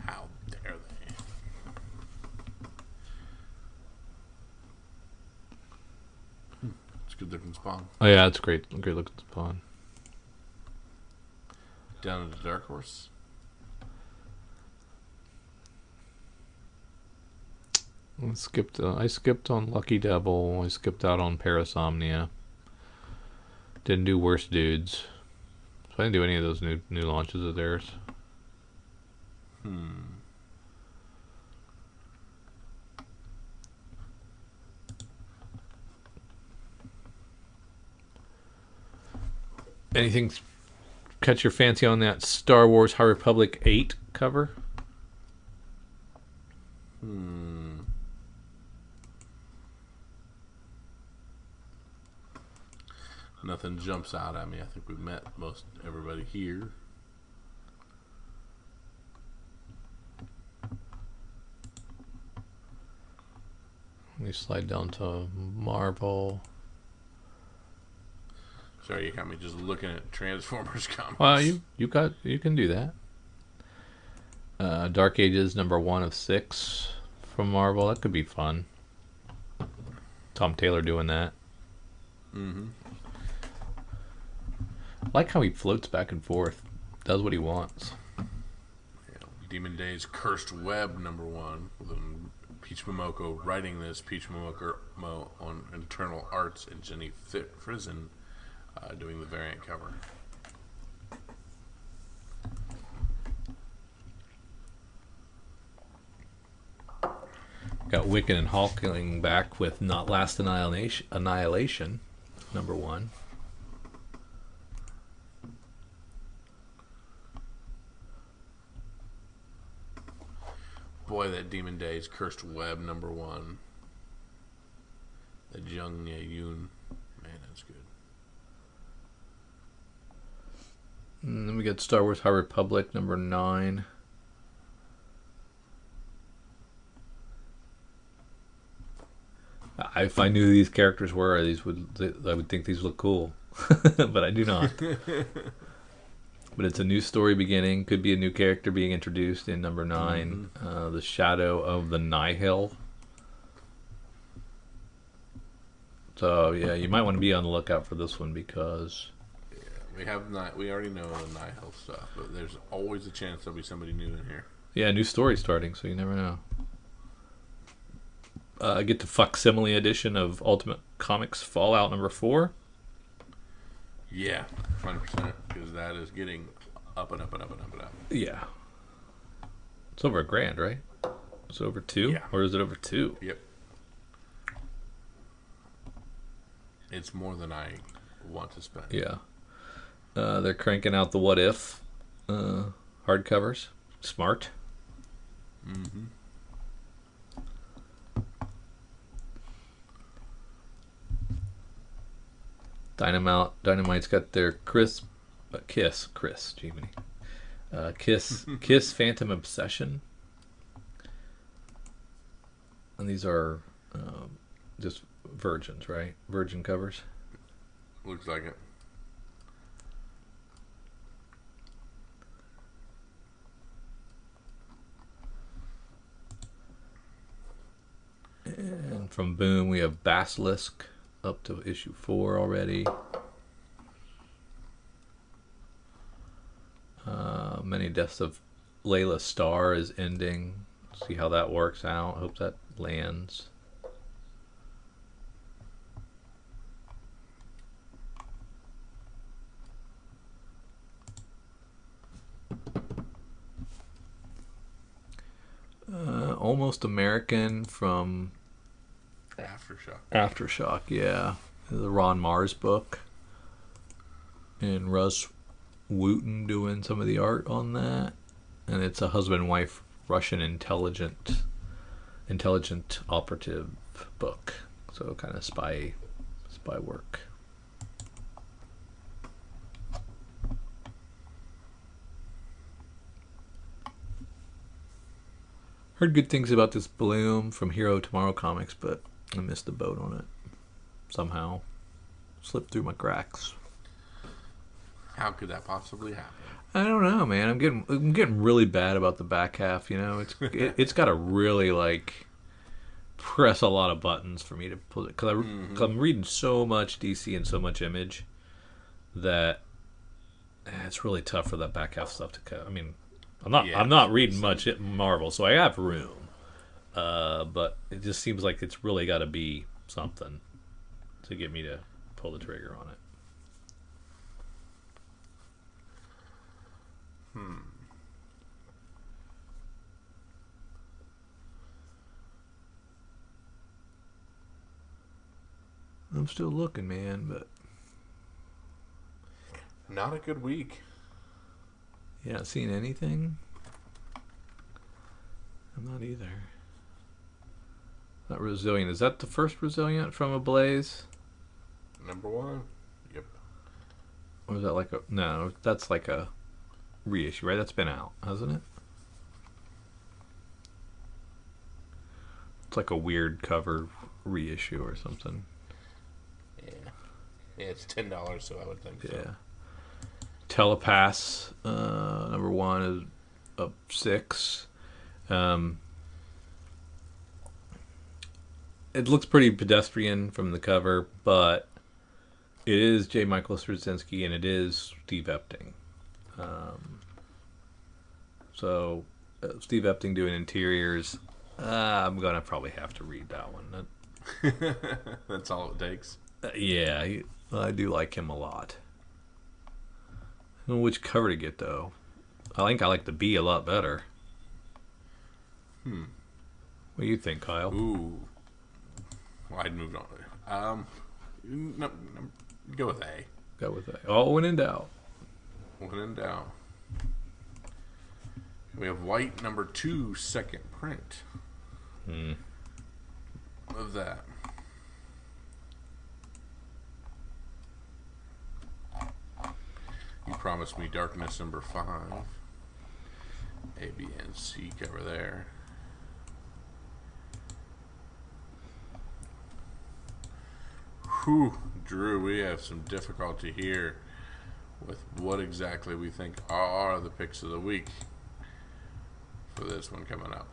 How dare they? It's a good looking Spawn. Oh yeah, it's great looking Spawn. Down into Dark Horse. I skipped on Lucky Devil. I skipped out on Parasomnia. Didn't do Worst Dudes. So I didn't do any of those new launches of theirs. Anything catch your fancy on that Star Wars High Republic 8 cover? Nothing jumps out at me. I think we've met most everybody here. Let me slide down to Marvel. Sorry, you got me just looking at Transformers comics. Well, you can do that. Dark Ages #1 of 6 from Marvel. That could be fun. Tom Taylor doing that. Mm-hmm. I like how he floats back and forth. Does what he wants. Yeah. Demon Days Cursed Web #1 with Peach Momoko writing this. Peach Momoko on Internal Arts and Jenny Frison doing the variant cover. Got Wiccan and Hulkling back with Not Last Annihilation #1. Boy, that Demon Days Cursed Web #1. That Jung Ye-yoon. Man, that's good. And then we got Star Wars High Republic #9. If I knew who these characters were, I would think these look cool, but I do not. But it's a new story beginning. Could be a new character being introduced in #9. The Shadow of the Nihil. So yeah, you might want to be on the lookout for this one because we already know the Nihil stuff, but there's always a chance there'll be somebody new in here. Yeah, new story starting, so you never know. I get the facsimile edition of Ultimate Comics Fallout #4. Yeah, 100%, because that is getting up and up and up and up and up. Yeah. It's over $1,000, right? Is it over 2? Yeah. Or is it over 2? Yep. It's more than I want to spend. Yeah. They're cranking out the What If hardcovers. Smart. Mm-hmm. Dynamite's got their Kiss, Jiminy. Kiss Phantom Obsession. And these are just virgins, right? Virgin covers. Looks like it. And from Boom, we have Basilisk up to issue 4 already. Many Deaths of Layla Starr is ending. See how that works out. Hope that lands. Almost American from Aftershock, yeah. The Ron Mars book. And Russ Wooten doing some of the art on that. And it's a husband and wife Russian intelligent operative book. So kind of spy work. Heard good things about this Bloom from Hero Tomorrow Comics, but I missed the boat on it. Somehow. Slipped through my cracks. How could that possibly happen? I don't know, man. I'm getting really bad about the back half, you know. It's got to really like press a lot of buttons for me to pull it, cuz I'm reading so much DC and so much Image that it's really tough for that back half stuff to cut. I mean, I'm not reading much at Marvel, so I have room. but it just seems like it's really got to be something to get me to pull the trigger on it. I'm still looking, man, but Not a good week. you not seeing anything? I'm not either. Not Resilient. Is that the first Resilient from Ablaze? Number 1. Yep. Or is that like a... No, that's like a reissue, right? That's been out, hasn't it? It's like a weird cover reissue or something. Yeah. Yeah, it's $10, so I would think so. Yeah. Telepass, number 1 is up 6. It looks pretty pedestrian from the cover, but it is J. Michael Straczynski and it is Steve Epting. So Steve Epting doing interiors. I'm gonna probably have to read that one. That's all it takes. Yeah, I do like him a lot. I don't know which cover to get though. I think I like the B a lot better. What do you think, Kyle? Ooh. Well, I'd moved on. No, go with A. Go with that. Oh, when in doubt. When in doubt. We have White number 2, second print. Of that. You promised me Darkness number 5. A, B, and C cover there. Whew, Drew, we have some difficulty here with what exactly we think are the picks of the week for this one coming up.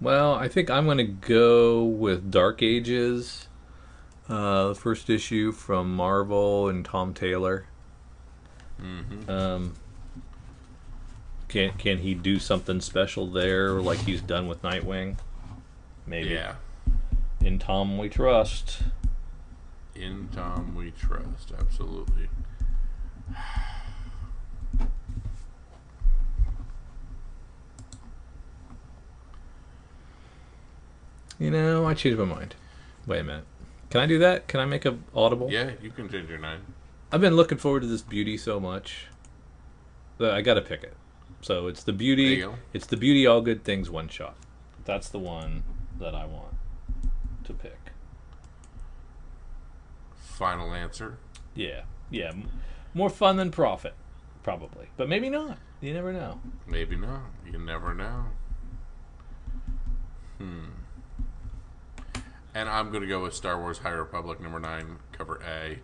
Well, I think I'm going to go with Dark Ages, the first issue from Marvel and Tom Taylor. Can he do something special there, like he's done with Nightwing? Maybe. Yeah. In Tom we trust. In Tom we trust, absolutely. You know, I changed my mind. Wait a minute. Can I do that? Can I make a audible? Yeah, you can change your name. I've been looking forward to this Beauty so much that I got to pick it. So it's the Beauty. There you go. It's the Beauty All Good Things one shot. That's the one that I want to pick. Final answer. Yeah. More fun than profit, probably, but maybe not. You never know. Maybe not. You never know. And I'm going to go with Star Wars High Republic number 9, cover A.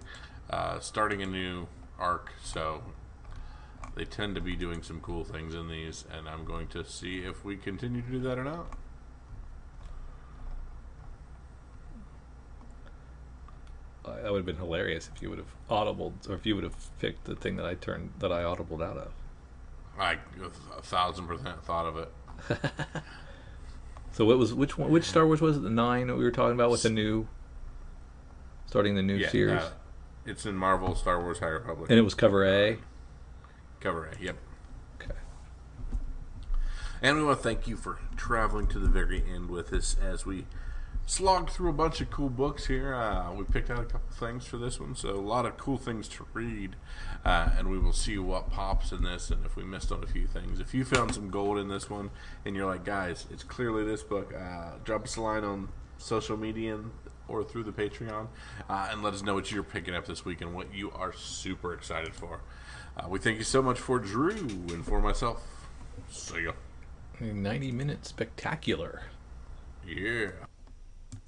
Starting a new arc, so they tend to be doing some cool things in these, and I'm going to see if we continue to do that or not. That would have been hilarious if you would have audibled, or if you would have picked the thing that I audibled out of. I 1,000% thought of it. So what was which Star Wars was it? The 9 that we were talking about with the new, starting the new series. It's in Marvel Star Wars High Republic. And it was cover A. Cover A, yep. Okay. And we want to thank you for traveling to the very end with us as we slogged through a bunch of cool books here. We picked out a couple things for this one, so a lot of cool things to read. And we will see what pops in this, and if we missed on a few things. If you found some gold in this one, and you're like, guys, it's clearly this book, drop us a line on social media or through the Patreon, and let us know what you're picking up this week and what you are super excited for. We thank you so much for Drew and for myself. See ya. 90-minute spectacular. Yeah.